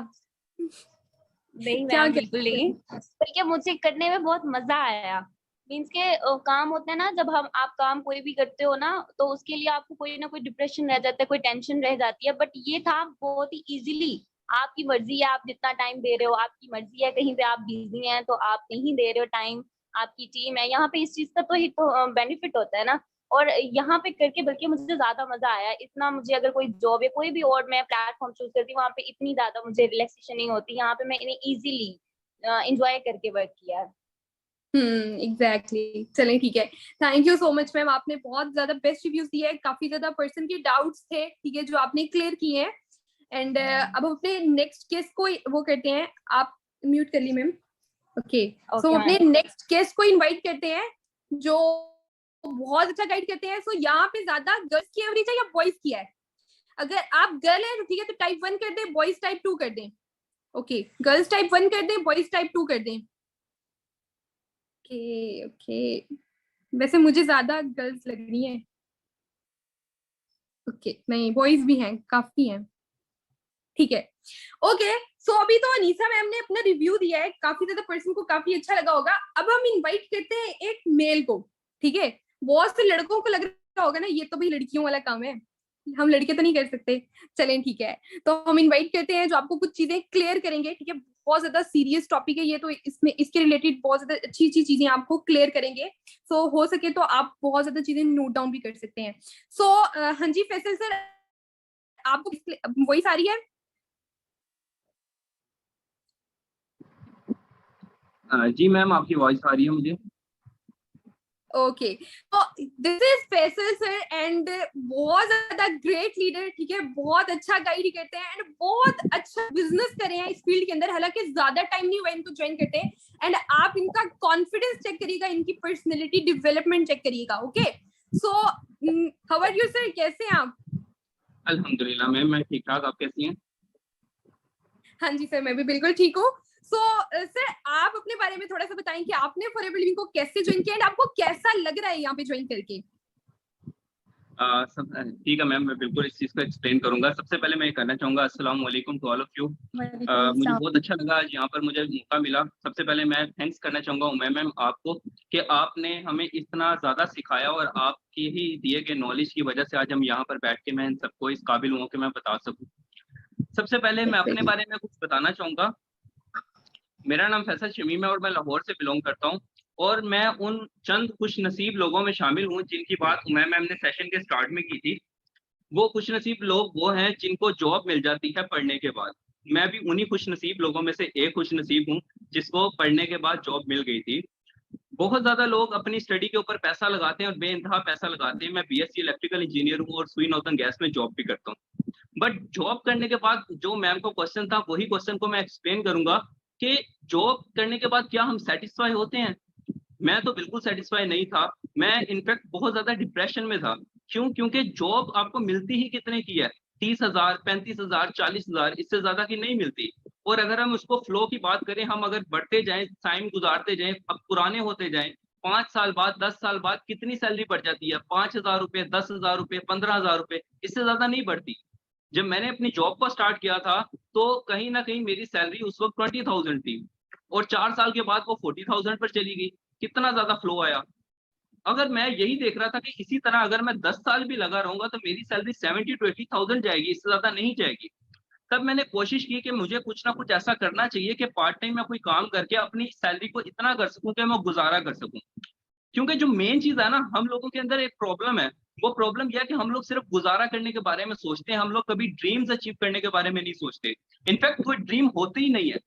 Speaker 2: नहीं
Speaker 1: क्या
Speaker 2: मैम,
Speaker 1: क्या
Speaker 2: बिल्कुल नहीं। ठीक है, मुझे करने में बहुत मजा आया। मीन्स के काम होता है ना, जब हम आप काम कोई भी करते हो ना, तो उसके लिए आपको कोई ना कोई डिप्रेशन रह जाता है, कोई टेंशन रह जाती है। बट ये था बहुत ही इजीली, आपकी मर्जी है आप जितना टाइम दे रहे हो, आपकी मर्जी है कहीं पे आप बिजी हैं तो आप नहीं दे रहे हो टाइम, आपकी टीम है यहाँ पे, इस चीज का तो ही तो बेनिफिट होता है ना। और यहाँ पे करके बल्कि मुझे ज्यादा मजा आया। इतना मुझे अगर कोई जॉब या कोई भी और मैं प्लेटफॉर्म चूज करती हूँ, वहाँ पे इतनी ज्यादा मुझे रिलैक्सेशन नहीं होती। यहाँ पे मैं इन्हें इजीली इंजॉय करके वर्क किया।
Speaker 1: एग्जैक्टली, चलें ठीक है। Thank you so much ma'am, आपने बहुत ज्यादा बेस्ट रिव्यूज दिए हैं। काफी ज्यादा पर्सन के डाउट्स थे, ठीक है, जो आपने क्लियर किए हैं। एंड अब हम अपने नेक्स्ट केस को वो करते हैं। आप म्यूट कर ली मैम। ओके, सो
Speaker 2: ओके
Speaker 1: अपने
Speaker 2: मैम।
Speaker 1: नेक्स्ट गेस्ट को इनवाइट करते हैं जो बहुत अच्छा गाइड करते हैं। सो यहाँ पे ज्यादा गर्ल्स की एवरेज है या बॉयज की है? अगर आप गर्ल है तो ठीक है, तो टाइप 1 कर दें, बॉयज टाइप 2 कर दें। ओके, गर्ल्स टाइप 1 कर दें, बॉयज टाइप 2 कर दें। ओके ओके, वैसे मुझे ज्यादा गर्ल्स लग रही है। ओके, नहीं बॉयज भी हैं, काफी हैं, ठीक है। ओके, सो अभी तो अनीसा मैम ने अपना रिव्यू दिया है, काफी ज्यादा पर्सन को काफी अच्छा लगा होगा। अब हम इनवाइट करते हैं एक मेल को, ठीक है। बहुत से लड़कों को लग रहा होगा ना ये तो भाई लड़कियों वाला काम है, हम लड़के तो नहीं कर सकते। चलें ठीक है, तो हम इनवाइट करते हैं जो आपको कुछ चीजें क्लियर करेंगे, ठीक है। बहुत ज्यादा सीरियस टॉपिक है ये, तो इसमें इसके रिलेटेड बहुत ज्यादा अच्छी अच्छी चीजें आपको क्लियर करेंगे। सो हो सके तो आप बहुत ज्यादा चीजें नोट डाउन भी कर सकते हैं। सो हाँ जी फैसल सर, आपको वही सारी है?
Speaker 3: जी मैम, आपकी वॉइस आ रही है मुझे।
Speaker 1: ओके, तो this is Faisal sir and बहुत ज्यादा ग्रेट लीडर, ठीक है। बहुत अच्छा गाइड करते हैं एंड बहुत अच्छा बिजनेस कर रहे हैं इस फील्ड के अंदर, हालांकि ज्यादा टाइम नहीं हुआ इनको ज्वाइन करते। एंड आप इनका कॉन्फिडेंस चेक करिएगा, इनकी पर्सनैलिटी डेवलपमेंट चेक करिएगा। Okay, so how are you sir, कैसे हैं आप?
Speaker 3: अल्हम्दुलिल्लाह मैम, मैं ठीक ठाक। आप कैसी हैं?
Speaker 1: हाँ जी सर, मैं भी बिल्कुल ठीक हूँ। सो सर आप अपने बारे में थोड़ा सा बताएं कि आपने फॉरएवर लिविंग को कैसे ज्वाइन किया एंड आपको कैसा लग रहा है यहाँ पे ज्वाइन करके?
Speaker 3: सब ठीक है मैम, मैं बिल्कुल इस चीज़ को एक्सप्लेन करूंगा। सबसे पहले मैं ये कहना चाहूँगा अस्सलाम वालेकुम टू ऑल ऑफ यू। मुझे बहुत अच्छा लगा आज यहाँ पर मुझे मौका मिला। सबसे पहले मैं थैंक्स करना चाहूँगा उमैया मैम आपको कि आपने हमें इतना ज़्यादा सिखाया और आपके ही दिए गए नॉलेज की वजह से आज हम यहाँ पर बैठ के मैं इन सबको इस काबिल हूँ कि मैं बता सकूँ। सबसे पहले मैं अपने बारे में कुछ बताना चाहूँगा। मेरा नाम फैसल शमीम है और मैं लाहौर से बिलोंग करता हूँ और मैं उन चंद खुश नसीब लोगों में शामिल हूँ जिनकी बात उमैया मैम ने सेशन के स्टार्ट में की थी। वो खुश नसीब लोग वो हैं जिनको जॉब मिल जाती है पढ़ने के बाद। मैं भी उन्हीं खुश नसीब लोगों में से एक खुश नसीब हूँ जिसको पढ़ने के बाद जॉब मिल गई थी। बहुत ज्यादा लोग अपनी स्टडी के ऊपर पैसा लगाते हैं और बेइंतहा पैसा लगाते हैं। मैं बीएससी इलेक्ट्रिकल इंजीनियर हूँ और सुई नॉर्दर्न गैस में जॉब भी करता हूँ। बट जॉब करने के बाद जो मैम को क्वेश्चन था वही क्वेश्चन को मैं एक्सप्लेन करूंगा कि जॉब करने के बाद क्या हम सेटिस्फाई होते हैं। मैं तो बिल्कुल सेटिस्फाई नहीं था। मैं इनफैक्ट बहुत ज्यादा डिप्रेशन में था। क्यों? क्योंकि जॉब आपको मिलती ही कितने की है? 30,000, 35,000, 40,000, इससे ज्यादा की नहीं मिलती। और अगर हम उसको फ्लो की बात करें, हम अगर बढ़ते जाएं, टाइम गुजारते जाएं, अब पुराने होते जाएं, 5 साल बाद, 10 साल बाद कितनी सैलरी बढ़ जाती है? 5,000 रुपए, 10,000 रुपए, 15,000 रुपए, इससे ज्यादा नहीं बढ़ती। जब मैंने अपनी जॉब को स्टार्ट किया था तो कहीं ना कहीं मेरी सैलरी उस वक्त 20,000 थी और 4 साल के बाद वो 40,000 पर चली गई। कितना ज्यादा फ्लो आया। अगर मैं यही देख रहा था कि इसी तरह अगर मैं 10 साल भी लगा रहूंगा तो मेरी सैलरी 70 to 80,000 जाएगी, इससे ज्यादा नहीं जाएगी। तब मैंने कोशिश की कि मुझे कुछ ना कुछ ऐसा करना चाहिए कि पार्ट टाइम में कोई काम करके अपनी सैलरी को इतना कर सकूं कि मैं गुजारा कर सकूं। क्योंकि जो मेन चीज है ना, हम लोगों के अंदर एक प्रॉब्लम है। वो प्रॉब्लम यह है कि हम लोग सिर्फ गुजारा करने के बारे में सोचते हैं, हम लोग कभी ड्रीम्स अचीव करने के बारे में नहीं सोचते। इनफैक्ट कोई ड्रीम होते ही नहीं है।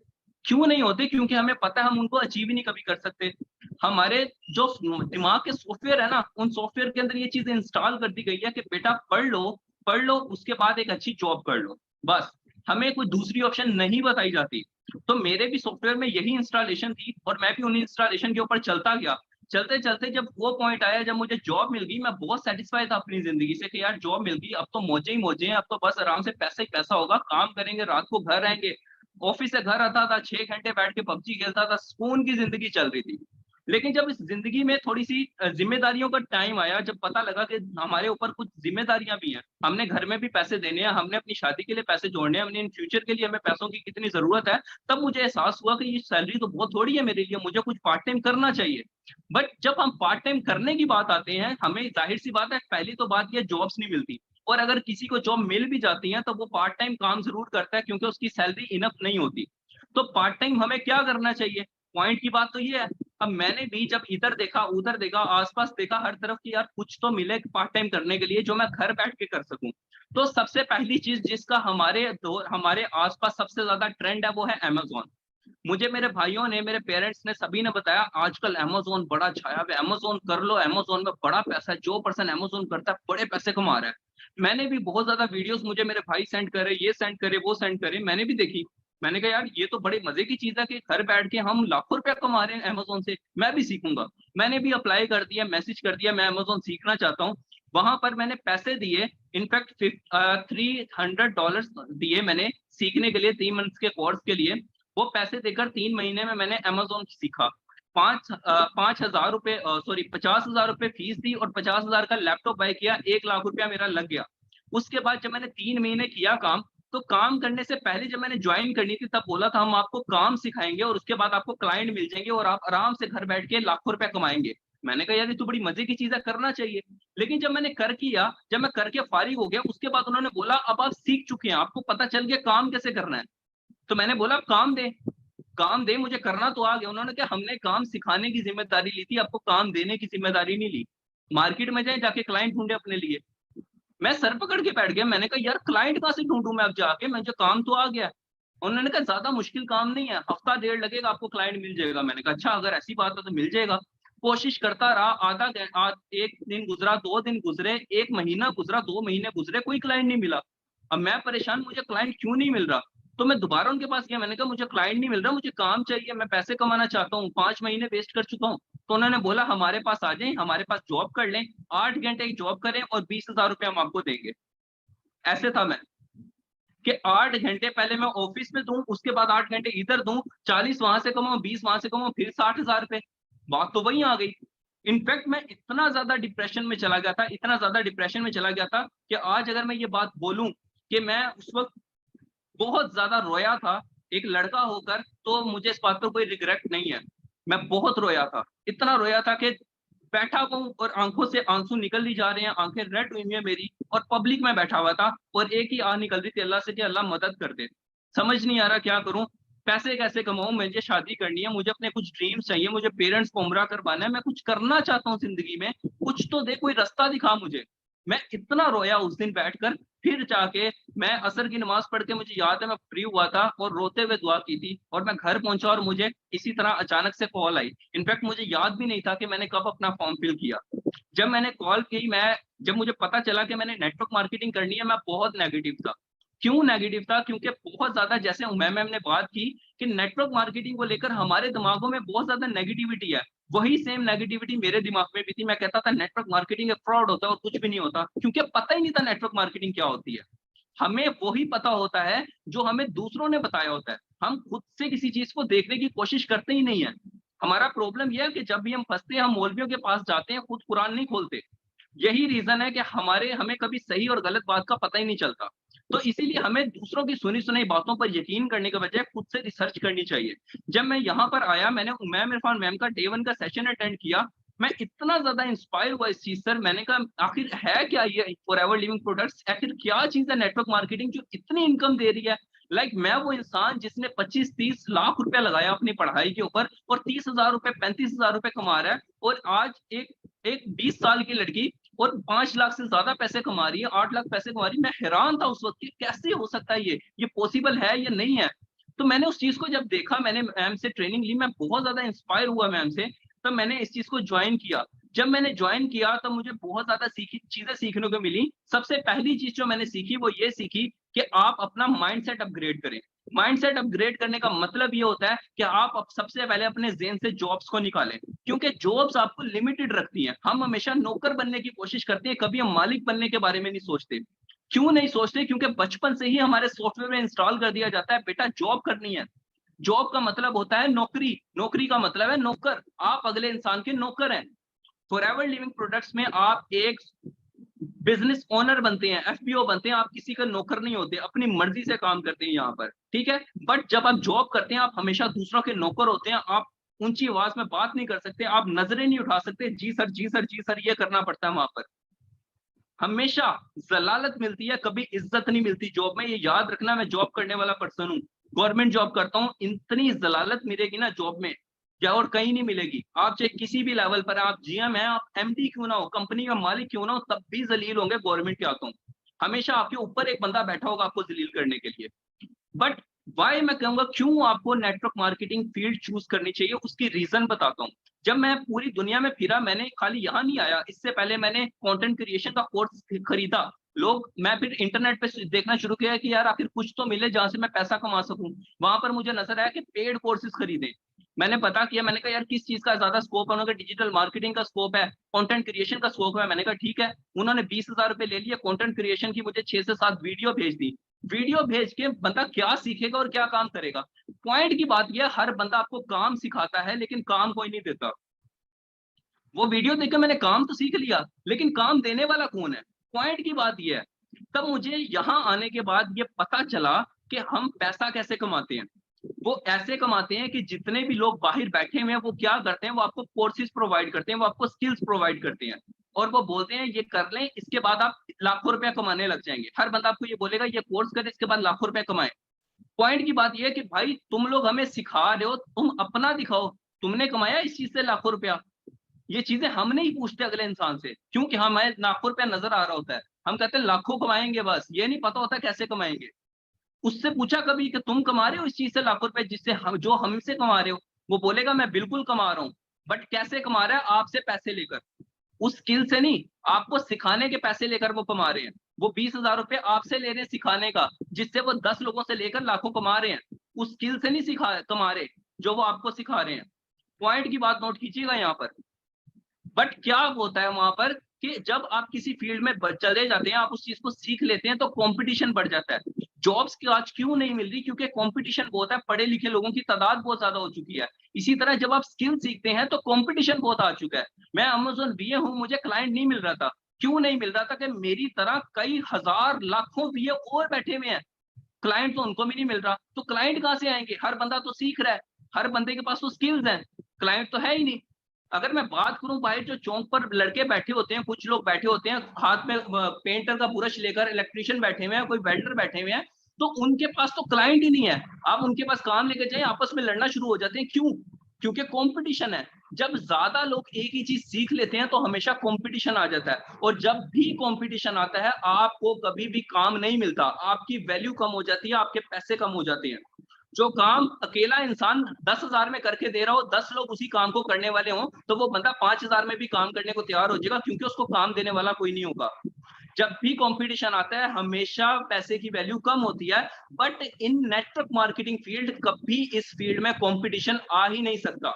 Speaker 3: क्यों नहीं होते? क्योंकि हमें पता है हम उनको अचीव ही नहीं कभी कर सकते। हमारे जो दिमाग के सॉफ्टवेयर है ना, उन सॉफ्टवेयर के अंदर ये चीज इंस्टॉल कर दी गई है कि बेटा पढ़ लो, उसके बाद एक अच्छी जॉब कर लो, बस। हमें कोई दूसरी ऑप्शन नहीं बताई जाती। तो मेरे भी सॉफ्टवेयर में यही इंस्टॉलेशन थी और मैं भी उन इंस्टॉलेशन के ऊपर चलता गया। चलते चलते जब वो पॉइंट आया जब मुझे जॉब मिल गई, मैं बहुत सेटिस्फाई था अपनी जिंदगी से कि यार जॉब मिल गई, अब तो मौजे ही मौजे हैं, अब तो बस आराम से पैसा ही पैसा होगा, काम करेंगे, रात को घर रहेंगे। ऑफिस से घर आता था, 6 घंटे बैठ के पबजी खेलता था, सुकून की जिंदगी चल रही थी। लेकिन जब इस जिंदगी में थोड़ी सी जिम्मेदारियों का टाइम आया, जब पता लगा कि हमारे ऊपर कुछ जिम्मेदारियां भी हैं, हमने घर में भी पैसे देने हैं, हमने अपनी शादी के लिए पैसे जोड़ने हैं, हमने इन फ्यूचर के लिए हमें पैसों की कितनी जरूरत है, तब मुझे एहसास हुआ कि ये सैलरी तो बहुत थोड़ी है मेरे लिए, मुझे कुछ पार्ट टाइम करना चाहिए। बट जब हम पार्ट टाइम करने की बात आते हैं, हमें जाहिर सी बात है, पहली तो बात यह जॉब्स नहीं मिलती। और अगर किसी को जॉब मिल भी जाती है तो वो पार्ट टाइम काम जरूर करता है क्योंकि उसकी सैलरी इनफ नहीं होती। तो पार्ट टाइम हमें क्या करना चाहिए? पॉइंट की बात तो ये है। अब मैंने भी जब इधर देखा उधर देखा, आसपास देखा हर तरफ की, यार कुछ तो मिले पार्ट टाइम करने के लिए जो मैं घर बैठ के कर सकूं। तो सबसे पहली चीज जिसका हमारे आसपास सबसे ज्यादा ट्रेंड है वो है अमेजोन। मुझे मेरे भाइयों ने, मेरे पेरेंट्स ने, सभी ने बताया आजकल अमेजोन बड़ा छाया है, अमेजोन कर लो, अमेजोन में बड़ा पैसा है, जो पर्सन अमेजोन करता है बड़े पैसे कमा रहा है। मैंने भी बहुत ज्यादा वीडियोस मुझे मेरे भाई सेंड करे, ये सेंड करे, वो सेंड करे, मैंने भी देखी। मैंने कहा यार ये तो बड़े मजे की चीज है कि घर बैठ के हम लाखों रुपया कमा रहे हैं अमेजोन से, मैं भी सीखूंगा। मैंने भी अप्लाई कर दिया, मैसेज कर दिया, मैं अमेजोन सीखना चाहता हूँ। वहां पर मैंने पैसे दिए, इनफैक्ट $300 दिए मैंने सीखने के लिए, 3 मंथ्स के कोर्स के लिए। वो पैसे देकर 3 महीने में मैंने अमेजोन सीखा। 5000 रुपए 50,000 रुपए फीस दी और 50,000 का लैपटॉप बाय किया, 1 लाख रुपया मेरा लग गया। उसके बाद जब मैंने 3 महीने किया काम, तो काम करने से पहले जब मैंने ज्वाइन करनी थी तब बोला था हम आपको काम सिखाएंगे और उसके बाद आपको क्लाइंट मिल जाएंगे और आप आराम से घर बैठ के लाखों रुपए कमाएंगे। मैंने कहा यार ये तो बड़ी मजे की चीज है, करना चाहिए। लेकिन जब मैंने जब मैं करके फारिग हो गया, उसके बाद उन्होंने बोला अब आप सीख चुके हैं, आपको पता चल गया काम कैसे करना है। तो मैंने बोला काम दे, मुझे करना तो आ गया। उन्होंने कहा हमने काम सिखाने की जिम्मेदारी ली थी, आपको काम देने की जिम्मेदारी नहीं ली। मार्केट में जाए जाके क्लाइंट ढूंढे अपने लिए। मैं सर पकड़ के बैठ गया, मैंने कहा यार क्लाइंट कहाँ से ढूंढूं मैं अब जाके, मुझे काम तो आ गया। उन्होंने कहा ज्यादा मुश्किल काम नहीं है, हफ्ता डेढ़ लगेगा आपको क्लाइंट मिल जाएगा। मैंने कहा अच्छा अगर ऐसी बात है तो मिल जाएगा। कोशिश करता रहा, एक दिन गुजरा, 2 दिन गुजरे, 1 महीना गुजरा, 2 महीने गुजरे, कोई क्लाइंट नहीं मिला। अब मैं परेशान, मुझे क्लाइंट क्यों नहीं मिल रहा। तो मैं दोबारा उनके पास गया, मैंने कहा मुझे क्लाइंट नहीं मिल रहा, मुझे काम चाहिए, मैं पैसे कमाना चाहता हूँ, 5 महीने वेस्ट कर चुका हूँ। तो उन्होंने बोला हमारे पास आ जाएं, हमारे पास जॉब कर लें, 8 घंटे की जॉब करें और 20,000 रुपये हम आपको देंगे। ऐसे था मैं कि 8 घंटे पहले मैं ऑफिस में दूं, उसके बाद 8 घंटे इधर दूं, 40 वहां से कमाऊं, 20 वहां से कमाऊं, फिर 60,000 रुपए। बात तो वही आ गई। इनफैक्ट मैं इतना ज्यादा डिप्रेशन में चला गया था, इतना ज्यादा डिप्रेशन में चला गया था कि आज अगर मैं ये बात बोलूं कि मैं उस वक्त बहुत ज्यादा रोया था एक लड़का होकर, तो मुझे इस बात पर कोई रिग्रेट नहीं है। मैं बहुत रोया था, इतना रोया था कि बैठा हूँ और आंखों से आंसू निकल ही जा रहे हैं, आंखें रेड हुई हैं मेरी, और पब्लिक में बैठा हुआ था और एक ही आह निकल रही थी अल्लाह से कि अल्लाह मदद कर दे। समझ नहीं आ रहा क्या करूं, पैसे कैसे कमाऊं, मुझे शादी करनी है, मुझे अपने कुछ ड्रीम्स चाहिए, मुझे पेरेंट्स को उम्रा करवाना है, मैं कुछ करना चाहता हूँ जिंदगी में, कुछ तो दे, कोई रास्ता दिखा मुझे। मैं इतना रोया उस दिन बैठकर। फिर जाके मैं असर की नमाज पढ़ के, मुझे याद है मैं फ्री हुआ था और रोते हुए दुआ की थी, और मैं घर पहुंचा और मुझे इसी तरह अचानक से कॉल आई। इनफैक्ट मुझे याद भी नहीं था कि मैंने कब अपना फॉर्म फिल किया। जब मैंने कॉल की, जब मुझे पता चला कि मैंने नेटवर्क मार्केटिंग करनी है, मैं बहुत नेगेटिव था। क्यों नेगेटिव था? क्योंकि बहुत ज्यादा, जैसे मैम ने बात की कि नेटवर्क मार्केटिंग को लेकर हमारे दिमागों में बहुत ज्यादा नेगेटिविटी है, वही सेम नेगेटिविटी मेरे दिमाग में भी थी। मैं कहता था नेटवर्क मार्केटिंग एक फ्रॉड होता है और कुछ भी नहीं होता, क्योंकि पता ही नहीं था नेटवर्क मार्केटिंग क्या होती है। हमें वही पता होता है जो हमें दूसरों ने बताया होता है, हम खुद से किसी चीज को देखने की कोशिश करते ही नहीं है। हमारा प्रॉब्लम यह है कि जब भी हम फंसते हैं, हम मौलवियों के पास जाते हैं, खुद कुरान नहीं खोलते। यही रीजन है कि हमें कभी सही और गलत बात का पता ही नहीं चलता। तो इसीलिए हमें दूसरों की सुनी सुनाई बातों पर यकीन करने के बजाय खुद से रिसर्च करनी चाहिए। जब मैं यहाँ पर आया, मैंने मैम इरफान मैम का डे 1 का सेशन अटेंड किया, मैं इतना ज्यादा इंस्पायर हुआ इस चीज से। मैंने कहा आखिर है क्या ये फॉरएवर लिविंग प्रोडक्ट्स, आखिर क्या चीज है नेटवर्क मार्केटिंग जो इतनी इनकम दे रही है। मैं वो इंसान जिसने 25-30 लाख रुपया लगाया अपनी पढ़ाई के ऊपर और 30,000 रुपए 35,000 रुपए कमा रहा है, और आज एक 20 साल की लड़की और 5 लाख से ज्यादा पैसे कमा रही है, 8 लाख पैसे कमा रही है। मैं हैरान था उस वक्त कि कैसे हो सकता है, ये पॉसिबल है या नहीं है। तो मैंने उस चीज को जब देखा, मैंने मैम से ट्रेनिंग ली, मैं बहुत ज्यादा इंस्पायर हुआ मैम से, तब मैंने इस चीज को ज्वाइन किया। जब मैंने ज्वाइन किया तब मुझे बहुत ज्यादा चीजें सीखने को मिली। सबसे पहली चीज जो मैंने सीखी वो ये सीखी कि आप अपना माइंडसेट अपग्रेड करें। माइंडसेट अपग्रेड करने का मतलब ये होता है कि आप सबसे पहले अपने ज़हन से जॉब्स को निकालें, क्योंकि जॉब्स आपको लिमिटेड रखती हैं। हम हमेशा नौकर बनने की कोशिश करते हैं, कभी हम मालिक बनने के बारे में नहीं सोचते। क्यों नहीं सोचते? क्योंकि बचपन से ही हमारे सॉफ्टवेयर में इंस्टॉल कर दिया जाता है, बेटा जॉब करनी है। जॉब का मतलब होता है नौकरी, नौकरी का मतलब है नौकर, आप अगले इंसान के नौकर हैं। फॉरएवर लिविंग प्रोडक्ट्स में आप एक बिजनेस ओनर बनते हैं, एफपीओ बनते हैं, आप किसी का नौकर नहीं होते, अपनी मर्जी से काम करते हैं यहाँ पर, ठीक है। बट जब आप जॉब करते हैं, आप हमेशा दूसरों के नौकर होते हैं। आप ऊंची आवाज में बात नहीं कर सकते, आप नजरें नहीं उठा सकते, जी सर जी सर जी सर ये करना पड़ता है। वहां पर हमेशा जलालत मिलती है, कभी इज्जत नहीं मिलती जॉब में। ये याद रखना, मैं जॉब करने वाला पर्सन हूँ, गवर्नमेंट जॉब करता हूँ। इतनी जलालत मिलेगी ना जॉब में, या और कहीं नहीं मिलेगी। आप चाहे किसी भी लेवल पर, आप जीएम है, आप एमडी क्यों ना हो, कंपनी का मालिक क्यों ना हो, तब भी जलील होंगे गवर्नमेंट के हाथों। हमेशा आपके ऊपर एक बंदा बैठा होगा आपको जलील करने के लिए। बट वाई मैं कहूंगा क्यों आपको नेटवर्क मार्केटिंग फील्ड चूज करनी चाहिए, उसकी रीजन बताता हूँ। जब मैं पूरी दुनिया में फिरा, मैंने खाली यहाँ नहीं आया, इससे पहले मैंने कंटेंट क्रिएशन का कोर्स खरीदा। मैं फिर इंटरनेट पे देखना शुरू किया कि यार आखिर कुछ तो मिले जहां से मैं पैसा कमा सकूं। वहां पर मुझे नजर आया कि पेड कोर्सेज खरीदे। मैंने पता किया, मैंने कहा यार किस चीज का ज्यादा स्कोप है। उन्होंने डिजिटल मार्केटिंग का स्कोप है, कंटेंट क्रिएशन का स्कोप है। मैंने कहा ठीक है। उन्होंने 20,000 रुपए ले लिए, कंटेंट क्रिएशन की मुझे 6 से 7 वीडियो भेज दी। वीडियो भेज के बंदा क्या सीखेगा और क्या काम करेगा? पॉइंट की बात यह, हर बंदा आपको काम सिखाता है लेकिन काम कोई नहीं देता। वो वीडियो देखकर मैंने काम तो सीख लिया, लेकिन काम देने वाला कौन है? पॉइंट की बात यह है। तब मुझे यहाँ आने के बाद ये पता चला कि हम पैसा कैसे कमाते हैं। वो ऐसे कमाते हैं कि जितने भी लोग बाहर बैठे हुए हैं वो क्या करते हैं, वो आपको कोर्सेज प्रोवाइड करते हैं, वो आपको स्किल्स प्रोवाइड करते हैं और वो बोलते हैं ये कर लें, इसके बाद आप लाखों रुपया कमाने लग जाएंगे। हर बंदा आपको ये बोलेगा ये कोर्स करें, इसके बाद लाखों रुपया कमाएं। पॉइंट की बात ये है कि भाई तुम लोग हमें सिखा रहे हो, तुम अपना दिखाओ, तुमने कमाया इस चीज से लाखों रुपया। ये चीजें हम नहीं पूछते अगले इंसान से, क्योंकि हमें लाखों रुपया नजर आ रहा होता है, हम कहते हैं लाखों कमाएंगे, बस ये नहीं पता होता कैसे कमाएंगे। उससे पूछा कभी कि तुम कमा रहे हो इस चीज से लाखों रुपए जिससे हम, जो हमसे कमा रहे हो? वो बोलेगा मैं बिल्कुल कमा रहा हूँ, बट कैसे कमा रहा है? आपसे पैसे लेकर, उस स्किल से नहीं, आपको सिखाने के पैसे लेकर वो कमा रहे हैं। वो 20,000 रुपए आपसे ले रहे हैं सिखाने का, जिससे वो 10 लोगों से लेकर लाखों कमा रहे हैं। उस स्किल से नहीं कमा रहे जो वो आपको सिखा रहे हैं। पॉइंट की बात नोट कीजिएगा यहाँ पर। बट क्या होता है वहां पर कि जब आप किसी फील्ड में चले जाते हैं, आप उस चीज को सीख लेते हैं, तो कंपटीशन बढ़ जाता है। जॉब्स की आज क्यों नहीं मिल रही? क्योंकि कंपटीशन बहुत है, पढ़े लिखे लोगों की तादाद बहुत ज्यादा हो चुकी है। इसी तरह जब आप स्किल सीखते हैं तो कंपटीशन बहुत आ चुका है। मैं अमेज़न बीए हूं, मुझे क्लाइंट नहीं मिल रहा था। क्यों नहीं मिल रहा था? कि मेरी तरह कई हजार लाखों बीए और बैठे हुए हैं, क्लाइंट तो उनको भी नहीं मिल रहा। तो क्लाइंट कहां से आएंगे? हर बंदा तो सीख रहा है, हर बंदे के पास तो स्किल्स हैं, क्लाइंट तो है ही नहीं। अगर मैं बात करूं भाई, जो चौक पर लड़के बैठे होते हैं, कुछ लोग बैठे होते हैं हाथ में पेंटर का ब्रश लेकर, इलेक्ट्रिशियन बैठे हुए हैं, कोई वेल्डर बैठे हुए हैं, तो उनके पास तो क्लाइंट ही नहीं है। आप उनके पास काम लेकर जाए, आपस में लड़ना शुरू हो जाते हैं। क्यों? क्योंकि कंपटीशन है। जब ज्यादा लोग एक ही चीज सीख लेते हैं तो हमेशा कंपटीशन आ जाता है, और जब भी कंपटीशन आता है आपको कभी भी काम नहीं मिलता, आपकी वैल्यू कम हो जाती है, आपके पैसे कम हो जाते हैं। जो काम अकेला इंसान 10,000 में करके दे रहा हो, 10 लोग उसी काम को करने वाले हों, तो वो बंदा 5,000 में भी काम करने को तैयार हो जाएगा, क्योंकि उसको काम देने वाला कोई नहीं होगा। जब भी कंपटीशन आता है हमेशा पैसे की वैल्यू कम होती है। But in network marketing field कभी इस फील्ड में कंपटीशन आ ही नहीं सकता।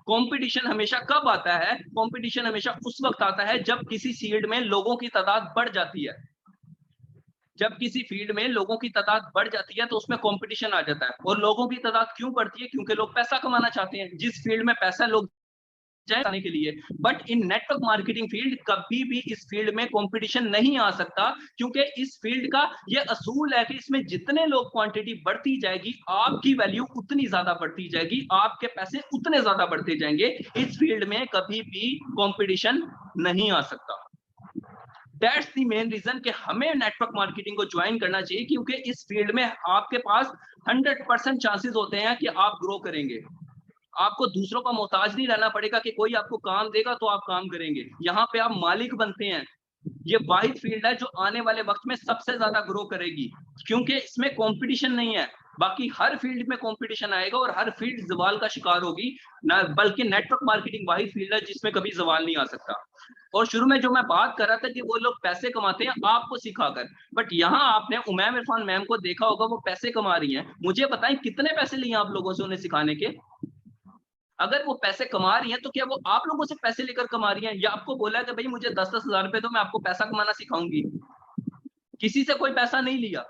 Speaker 3: कंपटीशन हमेशा कब आता है? कंपटीशन हमेशा उस वक्त आता है जब किसी फील्ड में लोगों की तादाद बढ़ जाती है। जब किसी फील्ड में लोगों की तादाद बढ़ जाती है तो उसमें कंपटीशन आ जाता है। और लोगों की तादाद क्यों बढ़ती है? क्योंकि लोग पैसा कमाना चाहते हैं, जिस फील्ड में पैसा लोग जाने के लिए। But in network marketing field कभी भी इस फील्ड में कंपटीशन नहीं आ सकता, क्योंकि इस फील्ड का ये असूल है कि इसमें जितने लोग क्वांटिटी बढ़ती जाएगी, आपकी वैल्यू उतनी ज्यादा बढ़ती जाएगी, आपके पैसे उतने ज्यादा बढ़ते जाएंगे। इस फील्ड में कभी भी कंपटीशन नहीं आ सकता। दैट्स द मेन रीजन कि हमें नेटवर्क मार्केटिंग को ज्वाइन करना चाहिए, क्योंकि इस फील्ड में आपके पास 100% चांसेस होते हैं कि आप ग्रो करेंगे। आपको दूसरों का मोहताज नहीं रहना पड़ेगा कि कोई आपको काम देगा तो आप काम करेंगे। यहाँ पे आप मालिक बनते हैं। ये वाहिद फील्ड है जो आने वाले वक्त में सबसे ज्यादा ग्रो करेगी, क्योंकि इसमें कंपटीशन नहीं है। बाकी हर फील्ड में कंपटीशन आएगा और हर फील्ड जवाल का शिकार होगी ना, बल्कि नेटवर्क मार्केटिंग वाहिद फील्ड है जिसमें कभी जवाल नहीं आ सकता। और शुरू में जो मैं बात कर रहा था कि वो लोग पैसे कमाते हैं आपको सिखाकर, बट यहाँ आपने उमैम इरफान मैम को देखा होगा, वो पैसे कमा रही हैं। मुझे बताएं कितने पैसे लिए आप लोगों से उन्हें सिखाने के? अगर वो पैसे कमा रही हैं तो क्या वो आप लोगों से पैसे लेकर कमा रही हैं, या आपको बोला कि भाई मुझे 10-10 हजार रुपए दो, मैं आपको पैसा कमाना सिखाऊंगी? किसी से कोई पैसा नहीं लिया।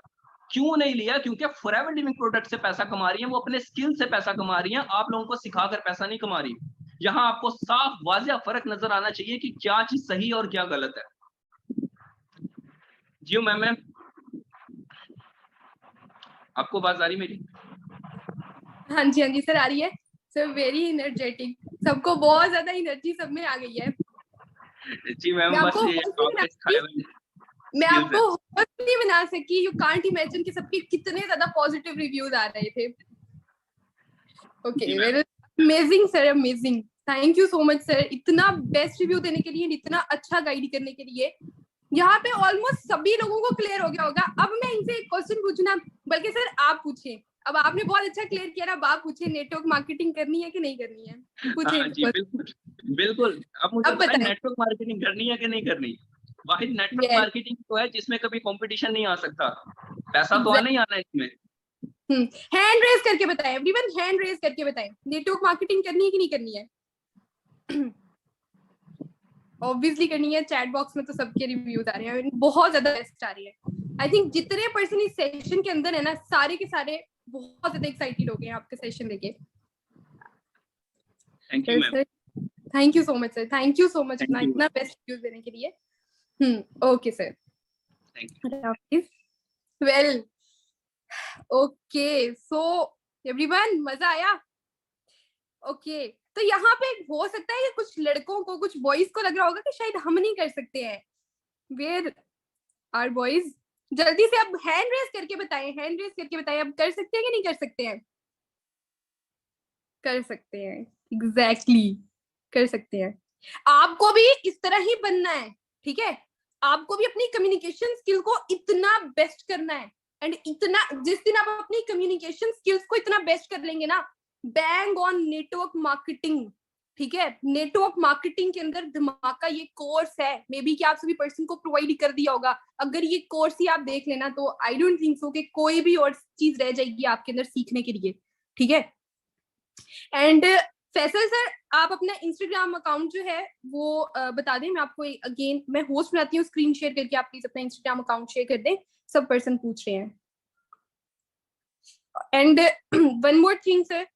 Speaker 3: क्यों नहीं लिया? क्योंकि फॉरएवर लिविंग प्रोडक्ट से पैसा कमा रही है, वो अपने स्किल से पैसा कमा रही है, आप लोगों को सिखाकर पैसा नहीं कमा रही। यहाँ आपको साफ वाजिया फर्क नजर आना चाहिए कि क्या चीज सही और क्या गलत है। जी मैम, आपको बात आ रही मेरी?
Speaker 1: हाँ जी सर, आ रही है सर। वेरी एनर्जेटिक, सबको बहुत ज्यादा एनर्जी सब में आ गई है।
Speaker 3: जी मैम, बस
Speaker 1: मैं आपको होस्ट नहीं बना सकी। यू कांट इमेजिन कि सबके कितने ज्यादा पॉजिटिव रिव्यूज आ रहे थे। Okay, very amazing sir, amazing. Thank you so much sir, इतना बेस्ट रिव्यू देने के लिए, इतना अच्छा गाइड करने के लिए। यहाँ पे ऑलमोस्ट सभी लोगों को क्लियर हो गया होगा। अब मैं इनसे एक क्वेश्चन पूछना, बल्कि सर आप पूछें। अब आपने बहुत अच्छा क्लियर किया ना, अब आप पूछे नेटवर्क मार्केटिंग करनी है कि नहीं करनी है? पूछे।
Speaker 3: बिल्कुल। अब मुझे बताएं नेटवर्क मार्केटिंग करनी है कि नहीं करनी? वाहिद नेटवर्क मार्केटिंग तो है जिसमें कभी कंपटीशन नहीं आ सकता, पैसा तो आना ही आना है इसमें।
Speaker 1: हैंड रेज करके बताएं एवरीवन, हैंड रेज करके बताएं, नेटवर्क मार्केटिंग करनी है कि नहीं करनी है? ऑब्वियसली करनी है। चैट बॉक्स में तो सबके रिव्यूज आ रहे हैं, बहुत ज्यादा बेस्ट आ रही है। आई थिंक जितने पर्सन इस सेशन के अंदर है ना, सारे के सारे बहुत ज्यादा एक्साइटेड हो गए हैं आपके सेशन लेके।
Speaker 3: Thank you ma'am.
Speaker 1: Thank you so much sir, thank you so much इतना बेस्ट रिव्यूज देने के लिए। Okay sir.
Speaker 3: Thank you.
Speaker 1: Well okay, so everyone मजा आया? ओके तो यहाँ पे हो सकता है कि कुछ लड़कों को, कुछ बॉयज को लग रहा होगा कि शायद हम नहीं कर सकते हैं। Where are boys? जल्दी से अब हैंड रेस करके बताएं, हैंड रेस करके बताएं, अब कर सकते हैं कि नहीं कर सकते हैं? कर सकते हैं, एग्जैक्टली कर सकते हैं। आपको भी इस तरह ही बनना है, ठीक है? आपको भी अपनी कम्युनिकेशन स्किल को इतना बेस्ट करना है, एंड इतना, जिस दिन आप अपनी कम्युनिकेशन स्किल्स को इतना बेस्ट कर लेंगे ना, बैंग ऑन नेटवर्क मार्केटिंग, ठीक है? नेटवर्क मार्केटिंग के अंदर धमाका ये कोर्स है, मे बी कि आप सभी पर्सन को प्रोवाइड कर दिया होगा। अगर ये कोर्स ही आप देख लेना तो आई डोंट थिंक सो कि कोई भी और चीज रह जाएगी आपके अंदर सीखने के लिए, ठीक है? एंड फैसल सर, आप अपना इंस्टाग्राम अकाउंट जो है वो बता दें। मैं आपको अगेन मैं होस्ट बनाती हूँ, स्क्रीन शेयर करके आप प्लीज अपना इंस्टाग्राम अकाउंट शेयर कर दें, सब पर्सन पूछ रहे हैं। And one more thing sir,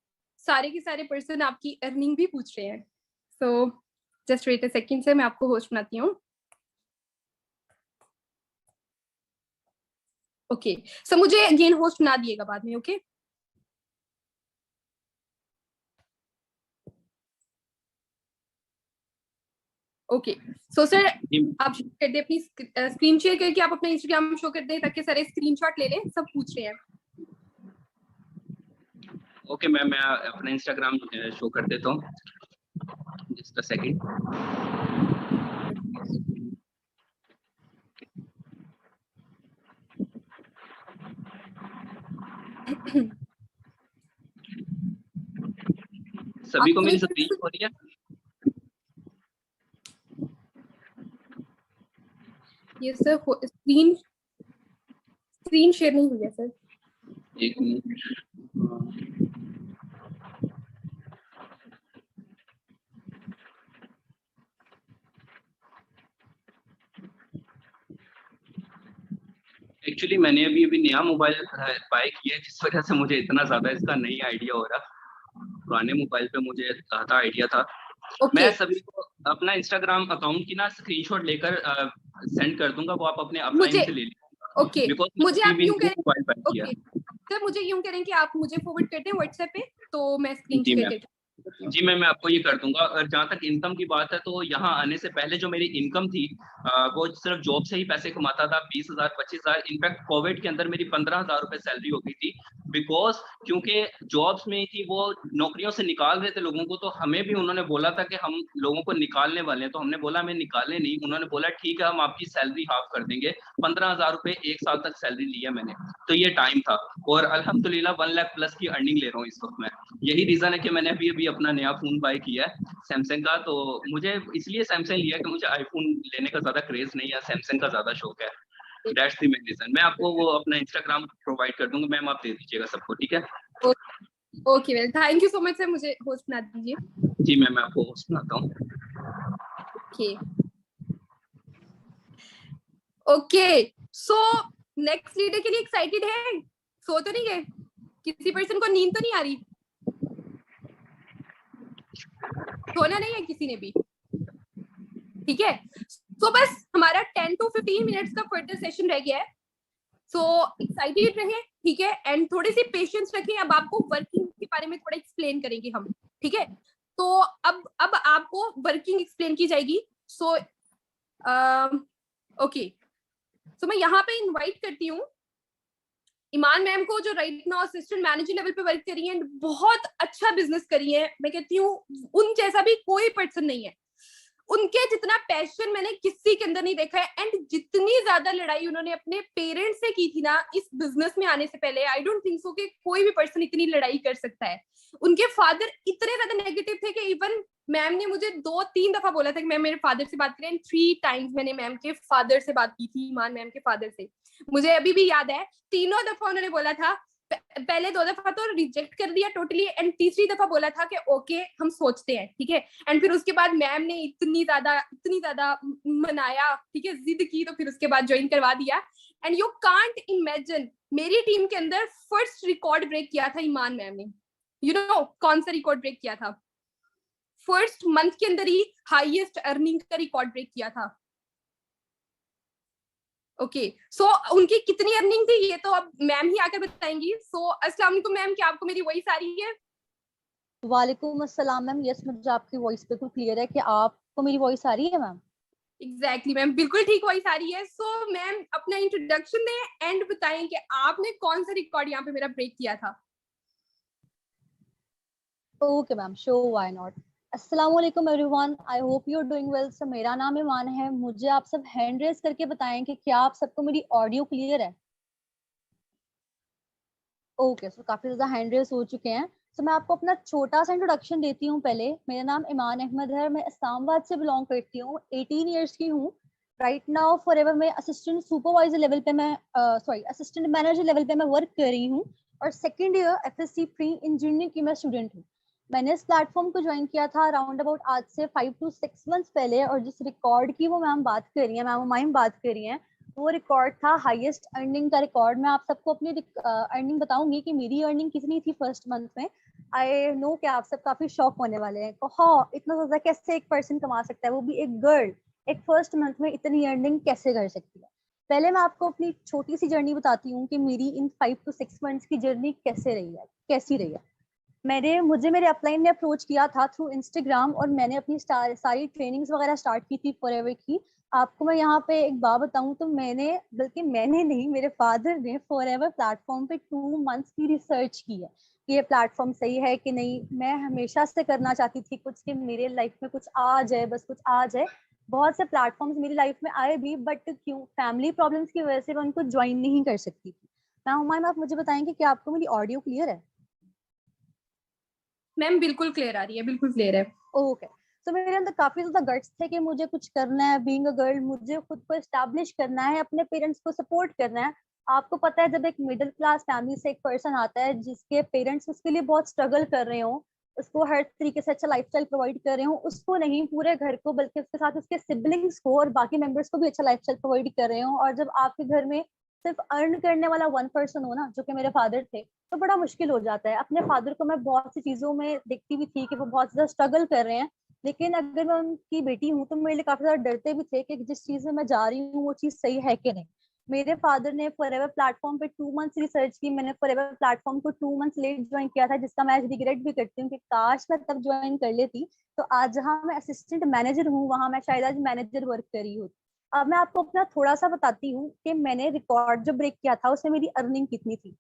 Speaker 1: सारे के सारे पर्सन आपकी अर्निंग भी पूछ रहे हैं, so just wait a second sir, मैं आपको होस्ट बनाती हूँ। ओके सो मुझे अगेन होस्ट बना दिएगा बाद में, ओके? ओके सो सर आप कर दे अपनी स्क्रीन शेयर करके, आप अपना इंस्टाग्राम शो कर दें ताकि सारे स्क्रीनशॉट ले लें, सब पूछ रहे हैं।
Speaker 3: ओके मैम, मैं अपना इंस्टाग्राम शो कर देता हूँ, जस्ट अ सेकंड। सभी को मेरी स्क्रीन हो रही है?
Speaker 1: ये सर स्क्रीन शेयर नहीं हुई है सर।
Speaker 3: एक मिनट, एक्चुअली मैंने अभी नया मोबाइल बाय किया है, जिस वजह से मुझे इतना ज्यादा इसका नहीं आइडिया हो रहा। पुराने मोबाइल पे मुझे ज्यादा आइडिया था। मैं सभी को अपना इंस्टाग्राम अकाउंट की ना स्क्रीनशॉट लेकर सेंड कर दूंगा, वो आप अपने ऑफलाइन से ले लीजिए।
Speaker 1: ओके मुझे आप यूं करें, ओके सर मुझे यूं करें कि आप मुझे फॉरवर्ड करते हैं व्हाट्सएप पे, तो मैं स्क्रीन शेयर करके
Speaker 3: जी मैं आपको ये कर दूंगा। और जहाँ तक इनकम की बात है, तो यहाँ आने से पहले जो मेरी इनकम थी वो सिर्फ जॉब से ही पैसे कमाता था, 20,000 25,000। इनफैक्ट कोविड के अंदर मेरी 15,000 रुपए सैलरी हो गई थी, बिकॉज क्योंकि जॉब्स में ही थी, वो नौकरियों से निकाल रहे थे लोगों को। तो हमें भी उन्होंने बोला था कि हम लोगों को निकालने वाले हैं, तो हमने बोला हमें निकाले नहीं। उन्होंने बोला ठीक है, हम आपकी सैलरी हाफ कर देंगे। 15,000 रुपए 1 साल तक सैलरी लिया मैंने, तो ये टाइम था। और अल्हम्दुलिल्लाह 1 लाख प्लस की अर्निंग ले रहा हूँ इस वक्त मैं। यही रीजन है कि मैंने अभी अपना नया फोन बाय किया है सैमसंग का। तो मुझे इसलिए सैमसंग लिया कि मुझे आईफोन लेने का ज्यादा क्रेज नहीं है, सैमसंग का ज्यादा शौक है। That's the main reason. मैं आपको वो अपना इंस्टाग्राम प्रोवाइड कर दूंगा मैम, आप दे दीजिएगा सबको, ठीक है?
Speaker 1: Okay well thank you so much sir, मुझे होस्ट बना दीजिए।
Speaker 3: जी मैम, मैं आपको होस्ट बनाता हूँ।
Speaker 1: Okay okay so next leader के लिए एक्साइटेड है? सो तो नहीं गए? किसी पर्सन को नींद तो नहीं आ रही? सोना नहीं है किसी ने भी, ठीक है? सो बस हमारा 10 to 15 मिनट्स का फर्दर सेशन रह गया है। सो एक्साइटेड रहे, ठीक है? एंड थोड़ी सी पेशेंस रखें। अब आपको वर्किंग के बारे में थोड़ा एक्सप्लेन करेंगे हम, ठीक है? तो अब आपको वर्किंग एक्सप्लेन की जाएगी। सो ओके सो मैं यहाँ पे इनवाइट करती हूँ ईमान मैम को, जो right now assistant manager level पे वर्क करी है, बहुत अच्छा बिजनेस करी है। मैं कहती हूँ उन जैसा भी कोई पर्सन नहीं है, उनके जितना पैशन मैंने किसी के अंदर नहीं देखा है। एंड जितनी ज्यादा लड़ाई उन्होंने अपने पेरेंट्स से की थी ना इस बिजनेस में आने से पहले, आई डोंट थिंक सो कि कोई भी पर्सन इतनी लड़ाई कर सकता है। उनके फादर इतने ज्यादा नेगेटिव थे कि इवन मैम ने मुझे 2-3 दफा बोला था कि मैम मेरे फादर से बात करें। 3 टाइम्स मैंने मैम के फादर से बात की थी, ईमान मैम के फादर से। मुझे अभी भी याद है, तीनों दफा उन्होंने बोला था, पहले 2 दफा तो रिजेक्ट कर दिया टोटली, एंड तीसरी दफा बोला था कि ओके हम सोचते हैं, ठीक है? एंड फिर उसके बाद मैम ने इतनी ज्यादा मनाया, ठीक है, जिद की, तो फिर उसके बाद ज्वाइन करवा दिया। एंड यू कांट इमेजिन, मेरी टीम के अंदर फर्स्ट रिकॉर्ड ब्रेक किया था ईमान मैम ने। यू नो कौन सा रिकॉर्ड ब्रेक किया था? फर्स्ट मंथ के अंदर ही हाईएस्ट अर्निंग का रिकॉर्ड ब्रेक किया था। ओके, सो उनकी कितनी अर्निंग थी ये तो अब मैम ही आकर बताएंगी। सो अस्सलाम वालेकुम मैम, क्या आपको मेरी वॉइस आ रही है?
Speaker 4: वालेकुम अस्सलाम मैम, यस मुझे आपकी वॉइस बिल्कुल क्लियर है। कि आपको मेरी वॉइस आ रही है मैम?
Speaker 1: एग्जैक्टली मैम, बिल्कुल ठीक वॉइस आ रही है। सो मैम अपना इंट्रोडक्शन दें एंड बताएं कि आपने कौन सा रिकॉर्ड यहाँ पे मेरा ब्रेक किया था।
Speaker 4: Okay ma'am, sure, why not. अस्सलाम वालेकुम everyone, I hope you are doing well. So मेरा नाम ईमान है। मुझे आप सब हैंड रेज करके बताएं कि क्या आप सबको मेरी ऑडियो क्लियर है? ओके, सो काफी ज्यादा हैंड रेज हो चुके हैं। सो मैं आपको अपना छोटा सा इंट्रोडक्शन देती हूँ पहले। मेरा नाम ईमान अहमद है, मैं इस्लामाबाद से बिलोंग करती हूँ, 18 ईयर्स की हूँ। राइट नाउ फॉर एवर मैं असिस्टेंट सुपरवाइजर लेवल पे मैं असिस्टेंट मैनेजर लेवल पे मैं वर्क कर रही हूँ। और second year FSC pre engineering की मैं स्टूडेंट हूँ। मैंने इस प्लेटफॉर्म को ज्वाइन किया था अराउंड अबाउट आज से 5 to 6 मंथ्स पहले। और जिस रिकॉर्ड की वो मैम बात कर रही है, मैम माइम बात कर रही है, वो रिकॉर्ड था हाईएस्ट अर्निंग का रिकॉर्ड। मैं आप सबको अपनी अर्निंग बताऊंगी कि मेरी अर्निंग कितनी थी फर्स्ट मंथ में। आई नो कि आप सब काफी शॉक होने वाले हैं, हाँ इतना ज्यादा कैसे एक पर्सन कमा सकता है, वो भी एक गर्ल एक फर्स्ट मंथ में इतनी अर्निंग कैसे कर सकती है। पहले मैं आपको अपनी छोटी सी जर्नी बताती हूँ कि मेरी इन 5 to 6 मंथ्स की जर्नी कैसी रही है। मुझे मेरे अपलाइन ने अप्रोच किया था थ्रू इंस्टाग्राम, और मैंने अपनी सारी ट्रेनिंग्स वगैरह स्टार्ट की थी फॉरएवर की। आपको मैं यहाँ पे एक बात बताऊं तो मैंने नहीं, मेरे फादर ने फॉरएवर प्लेटफॉर्म पे 2 मंथ्स की रिसर्च की है कि ये प्लेटफॉर्म सही है कि नहीं। मैं हमेशा से करना चाहती थी कुछ कि मेरे लाइफ में कुछ आ जाए, बस कुछ आ जाए। बहुत से प्लेटफॉर्म्स मेरी लाइफ में आए भी, बट क्यों फैमिली प्रॉब्लम्स की वजह से मैं उनको ज्वाइन नहीं कर सकती थी। मैम आप मुझे बताएंगे कि आपको मेरी ऑडियो क्लियर है?
Speaker 1: मैम बिल्कुल क्लियर आ रही है, बिल्कुल क्लियर है।
Speaker 4: ओके, तो मेरे अंदर काफी ज्यादा गट्स थे कि मुझे कुछ करना है। बीइंग अ गर्ल मुझे खुद को एस्टैब्लिश करना है, अपने पेरेंट्स को सपोर्ट करना है। आपको पता है जब एक मिडिल क्लास फैमिली से एक पर्सन आता है जिसके पेरेंट्स उसके लिए बहुत स्ट्रगल कर रहे हो, उसको हर तरीके से अच्छा लाइफस्टाइल प्रोवाइड कर रहे हो, उसको नहीं पूरे घर को बल्कि उसके साथ उसके सिबलिंग्स को और बाकी मेंबर्स को भी अच्छा लाइफस्टाइल प्रोवाइड कर रहे हो, और जब आपके घर में सिर्फ अर्न करने वाला 1 पर्सन हो ना, जो कि मेरे फादर थे, तो बड़ा मुश्किल हो जाता है। अपने फादर को मैं बहुत सी चीजों में देखती भी थी कि वो बहुत ज्यादा स्ट्रगल कर रहे हैं, लेकिन अगर मैं उनकी बेटी हूँ तो मेरे लिए काफी ज्यादा डरते भी थे कि जिस चीज में मैं जा रही हूँ वो चीज सही है कि नहीं। मेरे फादर ने फॉरएवर प्लेटफॉर्म पे 2 मंथ्स रिसर्च की। मैंने फॉरएवर प्लेटफॉर्म को 2 मंथ्स लेट ज्वाइन किया था, जिसका मैं आज रिग्रेट भी करती हूँ कि काश मैं तब ज्वाइन कर लेती, तो आज जहाँ मैं असिस्टेंट मैनेजर हूँ वहां मैं शायद आज मैनेजर वर्क करी होती। अब मैं आपको अपना थोड़ा सा बताती हूँ कि मैंने रिकॉर्ड जो ब्रेक किया था उसमें मेरी अर्निंग कितनी थी।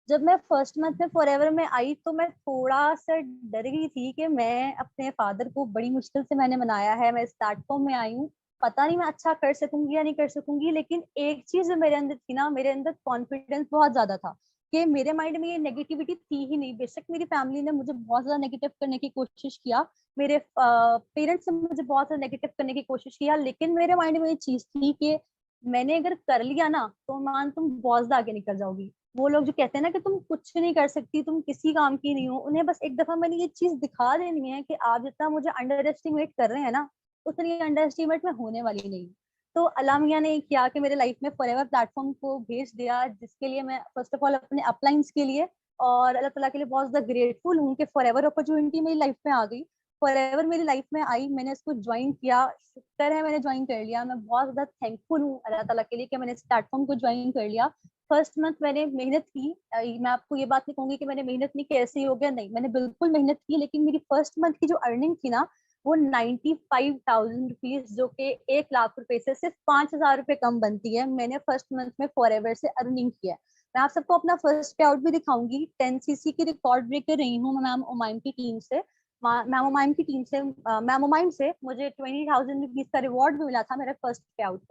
Speaker 4: जब मैं फर्स्ट मंथ में फॉरएवर में आई तो मैं थोड़ा सा डर गई थी कि मैं अपने फादर को बड़ी मुश्किल से मैंने मनाया है, मैं इस प्लेटफॉर्म में आई हूँ, पता नहीं मैं अच्छा कर सकूंगी या नहीं कर सकूंगी। लेकिन एक चीज जो मेरे अंदर थी ना, मेरे अंदर कॉन्फिडेंस बहुत ज्यादा था कि मेरे माइंड में ये नेगेटिविटी थी ही नहीं। बेशक मेरी फैमिली ने मुझे बहुत ज्यादा नेगेटिव करने की कोशिश किया, मेरे पेरेंट्स ने मुझे बहुत ज्यादा नेगेटिव करने की कोशिश किया, लेकिन मेरे माइंड में ये चीज थी कि मैंने अगर कर लिया ना तो मान तुम बहुत ज्यादा आगे निकल जाओगी। वो लोग जो कहते हैं ना कि तुम कुछ नहीं कर सकती, तुम किसी काम की नहीं हो, उन्हें बस एक दफा मैंने ये चीज दिखा देनी है कि आप जितना मुझे अंडर एस्टिमेट कर रहे हैं ना, उतनी अंडर एस्टिमेट मैं होने वाली नहीं। तो अल्लाह मियां ने किया कि मेरे लाइफ में फॉरएवर प्लेटफॉर्म को भेज दिया, जिसके लिए मैं फर्स्ट ऑफ ऑल अपने अपलाइंस के लिए और अल्लाह ताला के लिए बहुत ज्यादा ग्रेटफुल हूँ कि फॉरएवर अपॉर्चुनिटी मेरी लाइफ में आ गई। फॉरएवर मेरी लाइफ में आई, मैंने इसको ज्वाइन किया, शुक्र है मैंने ज्वाइन कर लिया। मैं बहुत ज्यादा थैंकफुल हूँ अल्लाह ताला के लिए कि मैंने इस प्लेटफॉर्म को ज्वाइन कर लिया। फर्स्ट मंथ मैंने मेहनत की, मैं आपको ये बात नहीं कहूंगी कि मैंने मेहनत नहीं की ऐसे ही हो गया, नहीं मैंने बिल्कुल मेहनत की। लेकिन मेरी फर्स्ट मंथ की जो अर्निंग थी ना वो 95,000 रुपीज, जो कि 1 लाख रुपए से सिर्फ 5,000 रुपए कम बनती है, मैंने फर्स्ट मंथ में फॉरएवर से अर्निंग किया है। मैं आप सबको अपना फर्स्ट पे आउट भी दिखाऊंगी। 10cc की रिकॉर्ड ब्रेकर रही हूँ मैम उमाइम की टीम से। मैम उमाइम से मुझे 20,000 रुपीज का रिवॉर्ड भी मिला था मेरे फर्स्ट पे आउट।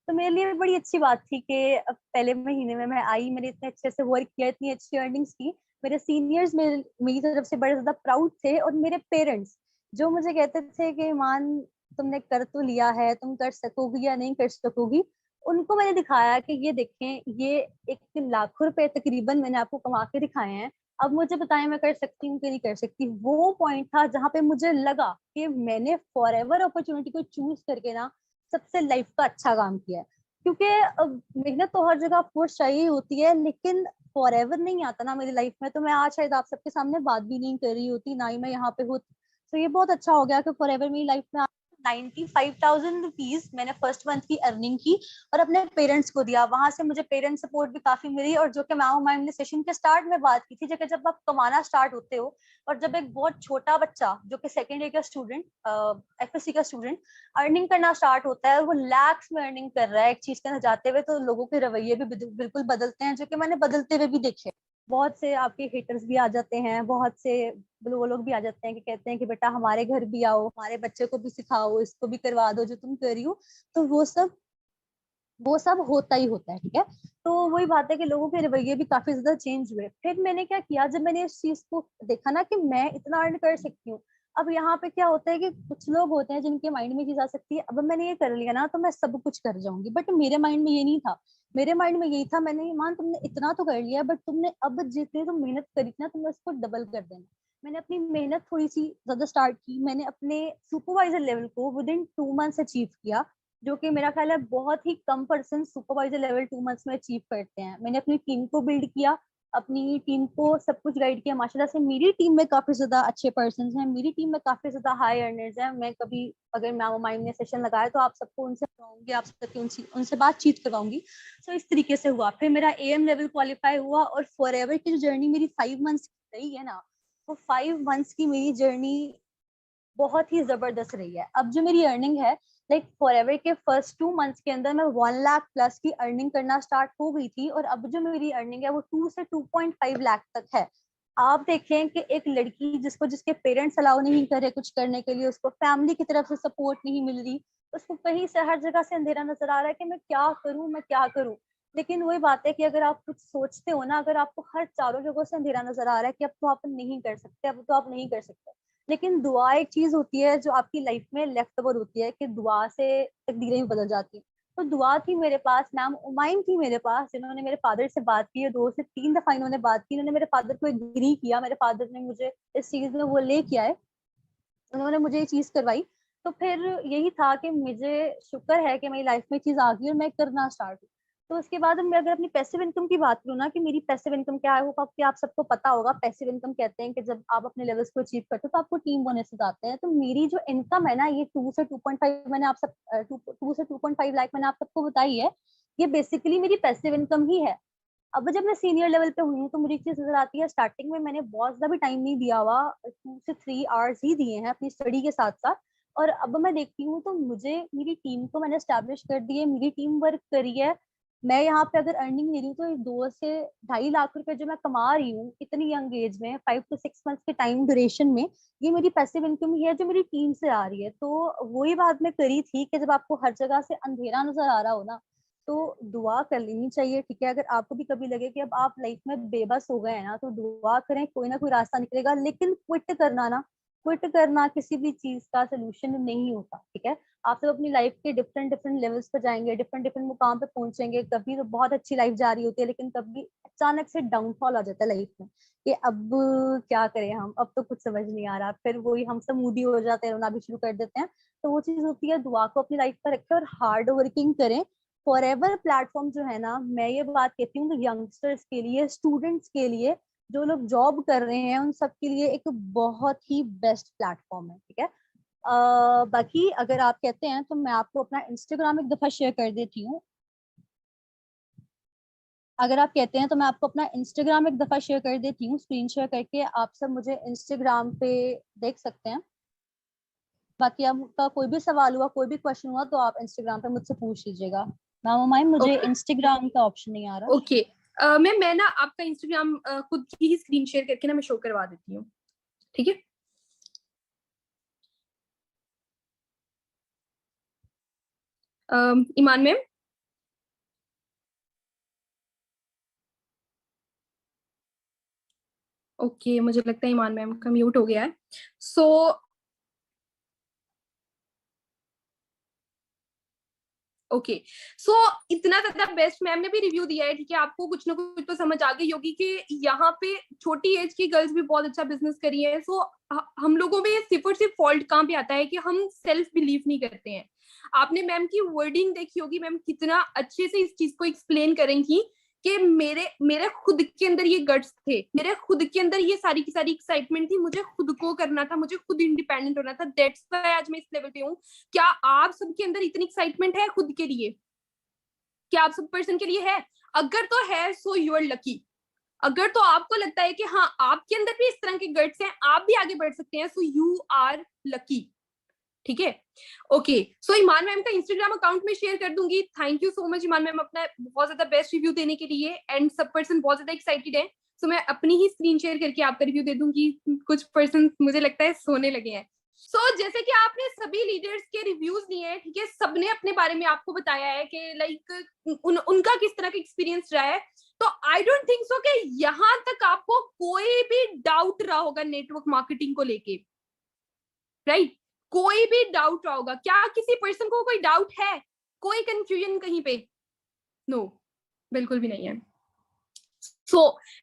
Speaker 4: तो मेरे लिए बड़ी अच्छी बात थी कि पहले महीने में मैं आई, मैंने इतने अच्छे से वर्क किया, इतनी अच्छी अर्निंग्स की। मेरे सीनियर्स मेरी तरफ से बड़े ज्यादा प्राउड थे, और मेरे पेरेंट्स जो मुझे कहते थे कि मान तुमने कर तो लिया है, तुम कर सकोगी या नहीं कर सकोगी, उनको मैंने दिखाया कि ये देखें, ये 1 लाख रुपए तकरीबन मैंने आपको कमा के दिखाए हैं। अब मुझे बताएं मैं कर सकती हूँ कि नहीं कर सकती। वो पॉइंट था जहाँ पे मुझे लगा कि मैंने फॉरएवर अपॉर्चुनिटी को चूज करके ना सबसे लाइफ का अच्छा काम किया है। क्योंकि मेहनत तो हर जगह फोर्स चाहिए होती है, लेकिन फॉरएवर नहीं आता ना मेरी लाइफ में, तो मैं आज शायद आप सबके सामने बात भी नहीं कर रही होती, ना ही मैं यहाँ पे होती। तो ये बहुत अच्छा हो गया कि फॉरएवर मेरी लाइफ में 95,000 रुपीज मैंने फर्स्ट मंथ की अर्निंग की और अपने पेरेंट्स को दिया। वहां से मुझे पेरेंट्स सपोर्ट भी काफी मिली। और जो कि मैम ने सेशन के स्टार्ट में बात की थी, जब आप कमाना स्टार्ट होते हो और जब एक बहुत छोटा बच्चा जो कि सेकेंड ईयर का स्टूडेंट, एफएससी का स्टूडेंट अर्निंग करना स्टार्ट होता है, वो लैक्स में अर्निंग कर रहा है एक चीज के अंदर जाते हुए, तो लोगों के रवैये भी बिल्कुल बदलते हैं, जो कि मैंने बदलते हुए भी देखे। बहुत से आपके हेटर्स भी आ जाते हैं, बहुत से वो लोग भी आ जाते हैं कि कहते हैं कि बेटा हमारे घर भी आओ, हमारे बच्चे को भी सिखाओ, इसको भी करवा दो जो तुम कर रही हो। तो वो सब होता ही होता है, ठीक है। तो वही बात है कि लोगों के रवैये भी काफी ज्यादा चेंज हुए। फिर मैंने क्या किया, जब मैंने इस चीज को देखा ना कि मैं इतना अर्न कर सकती हूँ, अब यहाँ पे क्या होता है कि कुछ लोग होते हैं जिनके माइंड में चीज आ सकती है, अब मैंने ये कर लिया ना तो मैं सब कुछ कर जाऊंगी, बट मेरे माइंड में ये नहीं था। मेरे माइंड में यही था, मैंने मान तुमने इतना तो कर लिया, बट तुमने अब जितनी तुम मेहनत करी थी ना, तुमने उसको डबल कर देना। मैंने अपनी मेहनत थोड़ी सी ज्यादा स्टार्ट की, मैंने अपने सुपरवाइजर लेवल को विद इन 2 मंथ्स अचीव किया, जो कि मेरा ख्याल है बहुत ही कम पर्सन सुपरवाइजर लेवल 2 मंथ्स में अचीव करते हैं। मैंने अपनी टीम को बिल्ड किया, अपनी टीम को सब कुछ गाइड किया। माशाल्लाह से मेरी टीम में काफी ज्यादा अच्छे पर्सन हैं, मेरी टीम में काफी ज्यादा हाई अर्नर्स हैं। मैं कभी अगर मैम माइंड ने सेशन लगाया तो आप सबको उनसे करवाऊंगी, आप सबकी उनसे बातचीत करवाऊंगी। सो इस तरीके से हुआ। फिर मेरा AM लेवल क्वालिफाई हुआ और फॉरएवर की जो जर्नी मेरी 5 मंथ्स रही है ना, वो 5 मंथ्स की मेरी जर्नी बहुत ही जबरदस्त रही है। अब जो मेरी अर्निंग है, लाइक फॉरएवर के फर्स्ट 2 मंथ्स के अंदर मैं 1 लाख प्लस की अर्निंग करना स्टार्ट हो गई थी, और अब जो मेरी अर्निंग है वो 2 से 2.5 लाख तक है। आप देखें कि एक लड़की जिसके पेरेंट्स अलाउ नहीं कर रहे कुछ करने के लिए, उसको फैमिली की तरफ से सपोर्ट नहीं मिल रही, उसको कहीं से हर जगह से अंधेरा नजर आ रहा है कि मैं क्या करूं। लेकिन वही बात है कि अगर आप कुछ सोचते हो ना, अगर आपको हर चारों जगहों से अंधेरा नजर आ रहा है कि अब तो आप नहीं कर सकते, अब तो आप नहीं कर सकते, लेकिन दुआ एक चीज होती है जो आपकी लाइफ में लेफ्ट ओवर होती है, कि दुआ से तकदीरें भी बदल जाती है। तो दुआ थी मेरे पास, मैम उमाइम थी मेरे पास, जिन्होंने मेरे फादर से बात की है, 2 से 3 दफा इन्होंने बात की, इन्होंने मेरे फादर को एग्री किया, मेरे फादर ने मुझे इस चीज में वो ले किया है, उन्होंने मुझे ये चीज करवाई। तो फिर यही था कि मुझे शुक्र है कि मेरी लाइफ में चीज आ गई और मैं करना स्टार्ट हुई। तो उसके बाद मैं अगर अपनी पैसिव इनकम की बात करूँ ना, कि मेरी पैसिव इनकम क्या है, वो आप सबको पता होगा। पैसिव इनकम कहते हैं कि जब आप अपने लेवल्स को अचीव करते हो तो आपको टीम बोनसेस आते हैं। तो मेरी जो इनकम है ना, ये 2 से 2.5 मैंने आप सब 2 से 2.5 लाख मैंने आप सबको बताई है, ये बेसिकली मेरी पैसिव इनकम ही है। अब जब मैं सीनियर लेवल पे हुई हूँ तो मुझे एक चीज नजर आती है, स्टार्टिंग में मैंने बहुत ज्यादा भी टाइम नहीं दिया हुआ, 2 से 3 आवर्स ही दिए हैं अपनी स्टडी के साथ साथ। और अब मैं देखती हूँ तो मुझे मेरी टीम को मैंने स्टैब्लिश कर दी है, मेरी टीम वर्क करी है। मैं यहाँ पे अगर अर्निंग ले रही हूँ तो 2 से ढाई लाख रुपए जो मैं कमा रही हूँ इतनी यंग एज में, 5 to 6 मंथ्स के टाइम ड्यूरेशन में, ये मेरी पैसिव इनकम ही है जो मेरी टीम से आ रही है। तो वही बात मैं करी थी कि जब आपको हर जगह से अंधेरा नजर आ रहा हो ना, तो दुआ कर लेनी चाहिए, ठीक है। अगर आपको भी कभी लगे कि अब आप लाइफ में बेबस हो गए हैं ना, तो दुआ करें, कोई ना कोई रास्ता निकलेगा। लेकिन क्विट करना किसी भी चीज का सोल्यूशन नहीं होता, ठीक है। आप सब अपनी लाइफ के डिफरेंट डिफरेंट लेवल्स पे जाएंगे, डिफरेंट डिफरेंट मुकाम पे पहुंचेंगे। कभी तो बहुत अच्छी लाइफ जा रही होती है, लेकिन कभी अचानक से डाउनफॉल आ जाता है लाइफ में, कि अब क्या करें हम, अब तो कुछ समझ नहीं आ रहा। फिर वही हम सब मूडी हो जाते हैं, रोना भी शुरू कर देते हैं। तो वो चीज होती है, दुआ को अपनी लाइफ पर रखें और हार्ड वर्किंग करें। फॉरएवर प्लेटफॉर्म जो है ना, मैं ये बात कहती हूँ कि यंगस्टर्स के लिए, स्टूडेंट्स के लिए, जो लोग जॉब कर रहे हैं, उन सब के लिए एक बहुत ही बेस्ट प्लेटफॉर्म है, ठीक है। बाकी अगर आप कहते हैं तो मैं आपको अपना इंस्टाग्राम एक दफा शेयर कर देती हूँ। अगर आप कहते हैं तो मैं आपको अपना इंस्टाग्राम एक दफा शेयर कर देती हूँ, स्क्रीन शेयर करके आप सब मुझे इंस्टाग्राम पे देख सकते हैं। बाकी आपका कोई भी सवाल हुआ, कोई भी क्वेश्चन हुआ, तो आप इंस्टाग्राम पे मुझसे पूछ लीजिएगा। मैम मुझे इंस्टाग्राम का ऑप्शन नहीं आ रहा।
Speaker 1: ओके मैं ना आपका इंस्टाग्राम खुद की ही स्क्रीन शेयर करके ना मैं शो करवा देती हूँ, ठीक है। ईमान मैम, ओके मुझे लगता है ईमान मैम का म्यूट हो गया है। सो ओके सो इतना ज्यादा बेस्ट मैम ने भी रिव्यू दिया है, ठीक है। आपको कुछ ना कुछ तो समझ आ गई होगी कि यहाँ पे छोटी एज की गर्ल्स भी बहुत अच्छा बिजनेस करी है। सो हम लोगों में सिर्फ और सिर्फ फॉल्ट कहाँ पे आता है कि हम सेल्फ बिलीव नहीं करते हैं। आपने मैम की वर्डिंग देखी होगी, मैम कितना अच्छे से इस चीज को एक्सप्लेन करें थी कि मेरे खुद के अंदर ये गट्स थे, मेरे खुद के अंदर ये सारी की सारी एक्साइटमेंट थी, मुझे खुद को करना था, मुझे खुद इंडिपेंडेंट होना था, दैट्स व्हाई आज मैं इस लेवल पे हूँ। क्या आप सबके अंदर इतनी एक्साइटमेंट है खुद के लिए? क्या आप सब पर्सन के लिए है? अगर तो है सो यू आर लकी। अगर तो आपको लगता है कि हाँ आपके अंदर भी इस तरह के गट्स हैं, आप भी आगे बढ़ सकते हैं, सो यू आर लकी। ठीक है, ओके। सो ईमान मैम का इंस्टाग्राम अकाउंट में शेयर कर दूंगी। Thank you so much Iman ma'am अपना बहुत ज्यादा बेस्ट रिव्यू देने के लिए, एंड सब पर्सन बहुत ज्यादा एक्साइटेड है। सो मैं अपनी ही स्क्रीन शेयर करके आपका रिव्यू दे दूंगी। कुछ पर्सन मुझे लगता है सोने लगे हैं। जैसे कि आपने सभी लीडर्स के रिव्यूज लिए हैं, ठीक है, सबने अपने बारे में आपको बताया है कि लाइक उनका किस तरह का एक्सपीरियंस रहा है। तो आई डोंट थिंक सो कि यहाँ तक आपको कोई भी डाउट रहा होगा नेटवर्क मार्केटिंग को लेके, राइट? कोई भी डाउट रहा होगा क्या? किसी पर्सन को कोई डाउट है? कोई कंफ्यूजन कहीं पे? नो, बिल्कुल भी नहीं है।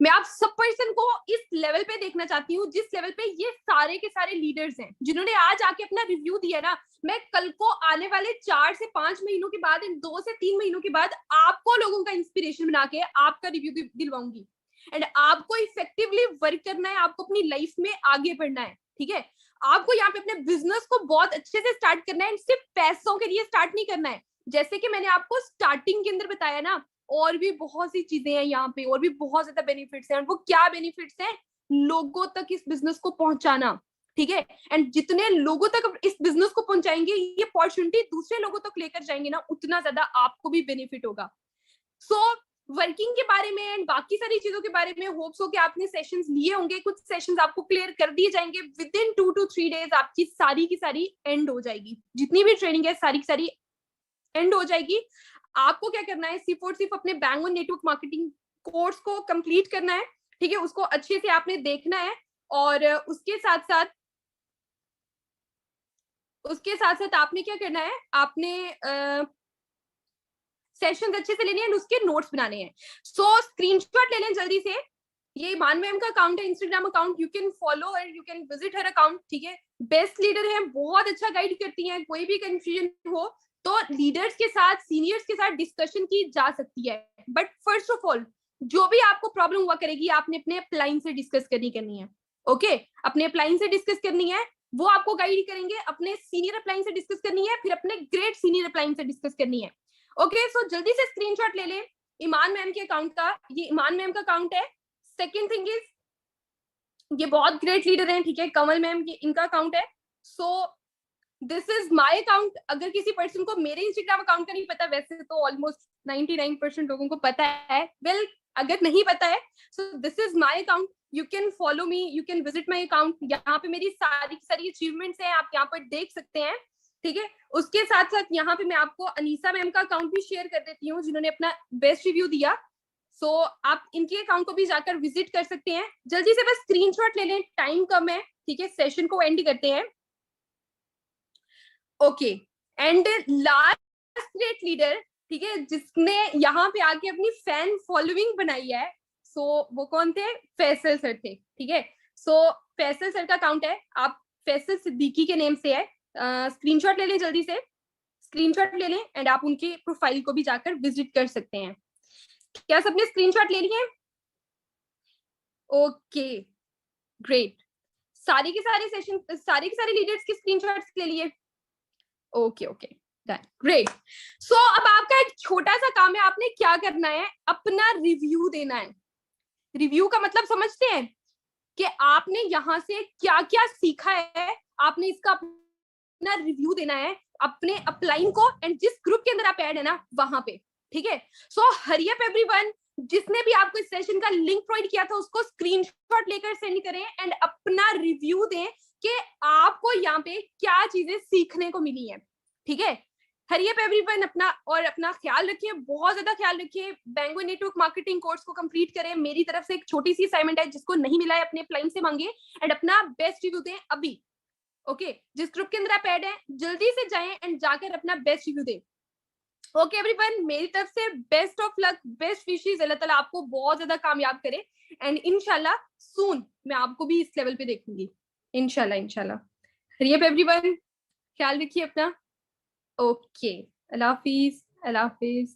Speaker 1: मैं आप सब पर्सन को इस लेवल पे देखना चाहती हूँ जिस लेवल पे ये सारे के सारे लीडर्स हैं, जिन्होंने आज आके अपना रिव्यू दिया ना। मैं कल को आने वाले 4 से 5 महीनों के बाद, 2 से 3 महीनों के बाद आपको लोगों का इंस्पिरेशन बना के आपका रिव्यू दिलवाऊंगी। एंड आपको इफेक्टिवली वर्क करना है, आपको अपनी लाइफ में आगे बढ़ना है, ठीक है? आपको यहाँ पे अपने बिजनेस को बहुत अच्छे से स्टार्ट करना है, सिर्फ पैसों के लिए स्टार्ट नहीं करना है। जैसे कि मैंने आपको स्टार्टिंग के अंदर बताया ना, और भी बहुत सी चीजें हैं यहाँ पे, और भी बहुत ज्यादा बेनिफिट्स हैं। वो क्या बेनिफिट्स हैं? लोगों तक इस बिजनेस को पहुंचाना, ठीक है? एंड जितने लोगों तक इस बिजनेस को पहुंचाएंगे, ये अपॉर्चुनिटी दूसरे लोगों तक लेकर जाएंगे ना, उतना ज्यादा आपको भी बेनिफिट होगा। वर्किंग के बारे में एंड बाकी सारी चीजों के बारे में होप्स हो कि आपने सेशंस लिए होंगे। कुछ सेशंस आपको क्लियर कर दिए जाएंगे विद इन 2 to 3 डेज। आपकी सारी की सारी एंड हो जाएगी, जितनी भी ट्रेनिंग है सारी की सारी एंड हो जाएगी। आपको क्या करना है? सिर्फ अपने bang on network marketing course को कंप्लीट करना है, ठीक है? उसको अच्छे से आपने देखना है, और उसके साथ साथ आपने क्या करना है? आपने सेशंस अच्छे से लेने हैं, उसके नोट्स बनाने हैं। स्क्रीनशॉट ले लें जल्दी से। ये ईमान मैम का अकाउंट है, Instagram account, you can follow and you can visit her account, ठीक है? बेस्ट लीडर है, बहुत अच्छा गाइड करती हैं। कोई भी कंफ्यूजन हो तो लीडर्स के साथ, सीनियर्स के साथ डिस्कशन की जा सकती है। बट फर्स्ट ऑफ ऑल, जो भी आपको प्रॉब्लम हुआ करेगी, आपने अपने अपलाइन से डिस्कस करनी है, ओके? अपने अपलाइन से डिस्कस करनी है, वो आपको गाइड करेंगे। अपने सीनियर अपलाइन से डिस्कस करनी है, फिर अपने ग्रेट सीनियर अपलाइन से डिस्कस करनी है, ओके? जल्दी से स्क्रीनशॉट ले लें ईमान मैम के अकाउंट का। ये ईमान मैम का अकाउंट है। सेकेंड थिंग इज, ये बहुत ग्रेट लीडर हैं, ठीक है? कमल मैम, ये इनका अकाउंट है। This is my account. अगर किसी पर्सन को मेरे इंस्टाग्राम अकाउंट का नहीं पता, वैसे तो ऑलमोस्ट 99% लोगों को पता है, वेल अगर नहीं पता है, so this is my account. You can follow me, you can visit my account. यहाँ पे मेरी सारी अचीवमेंट्स हैं, आप यहाँ पर देख सकते हैं, ठीक है? उसके साथ साथ यहाँ पे मैं आपको अनीसा मैम का अकाउंट भी शेयर कर देती हूँ, जिन्होंने अपना बेस्ट रिव्यू दिया। आप इनके अकाउंट को भी जाकर विजिट कर सकते हैं। जल्दी से बस स्क्रीनशॉट ले लें, टाइम कम है, ठीक है? सेशन को एंड करते हैं, okay? And last great leader, ठीक है, जिसने यहाँ पे आके अपनी फैन फॉलोइंग बनाई है, वो कौन थे? फैसल सर थे, ठीक है? फैसल सर का अकाउंट है, आप फैसल सिद्दीकी के नेम से है। स्क्रीनशॉट ले लें, जल्दी से स्क्रीनशॉट ले लें, एंड आप उनके प्रोफाइल को भी जाकर विजिट कर सकते हैं। क्या सबने स्क्रीनशॉट ले लिए? Okay, great. सारे के सारे लीडर्स के स्क्रीनशॉट्स ले लिए? Okay, done, great. अब आपका एक छोटा सा काम है, आपने क्या करना है? अपना रिव्यू देना है। रिव्यू का मतलब समझते हैं कि आपने यहाँ से क्या क्या सीखा है, आपने इसका अपना रिव्यू देना है अपने अपलाइन को, एंड जिस ग्रुप के अंदर आप ऐड है ना, वहां पे, ठीक है? हरी अप एवरीवन, जिसने भी आपको इस सेशन का लिंक प्रोवाइड किया था, उसको स्क्रीनशॉट लेकर सेंड करें एंड अपना रिव्यू दें कि आपको यहाँ पे क्या चीजें सीखने को मिली हैं, ठीक है? हरी अप एवरीवन, अपना ख्याल रखिए, बहुत ज्यादा ख्याल रखिए। Bang on network marketing course को कंप्लीट करें। मेरी तरफ से एक छोटी सी असाइनमेंट है, जिसको नहीं मिला है अपने अपलाइन से मांगे एंड अपना बेस्ट रिव्यू दें अभी, ओके? जिस ग्रुप के अंदर आप ऐड हैं, जल्दी से जाएं एंड जाकर अपना बेस्ट रिव्यू दें, ओके एवरीवन? मेरी तरफ से best of luck, best wishes. Allah ताला आपको बहुत ज्यादा कामयाब करे, एंड इंशाल्लाह सून मैं आपको भी इस लेवल पे देखूंगी, इंशाल्लाह। हरी अप एवरीवन, ख्याल रखिए अपना, ओके? अल्लाह हाफिज।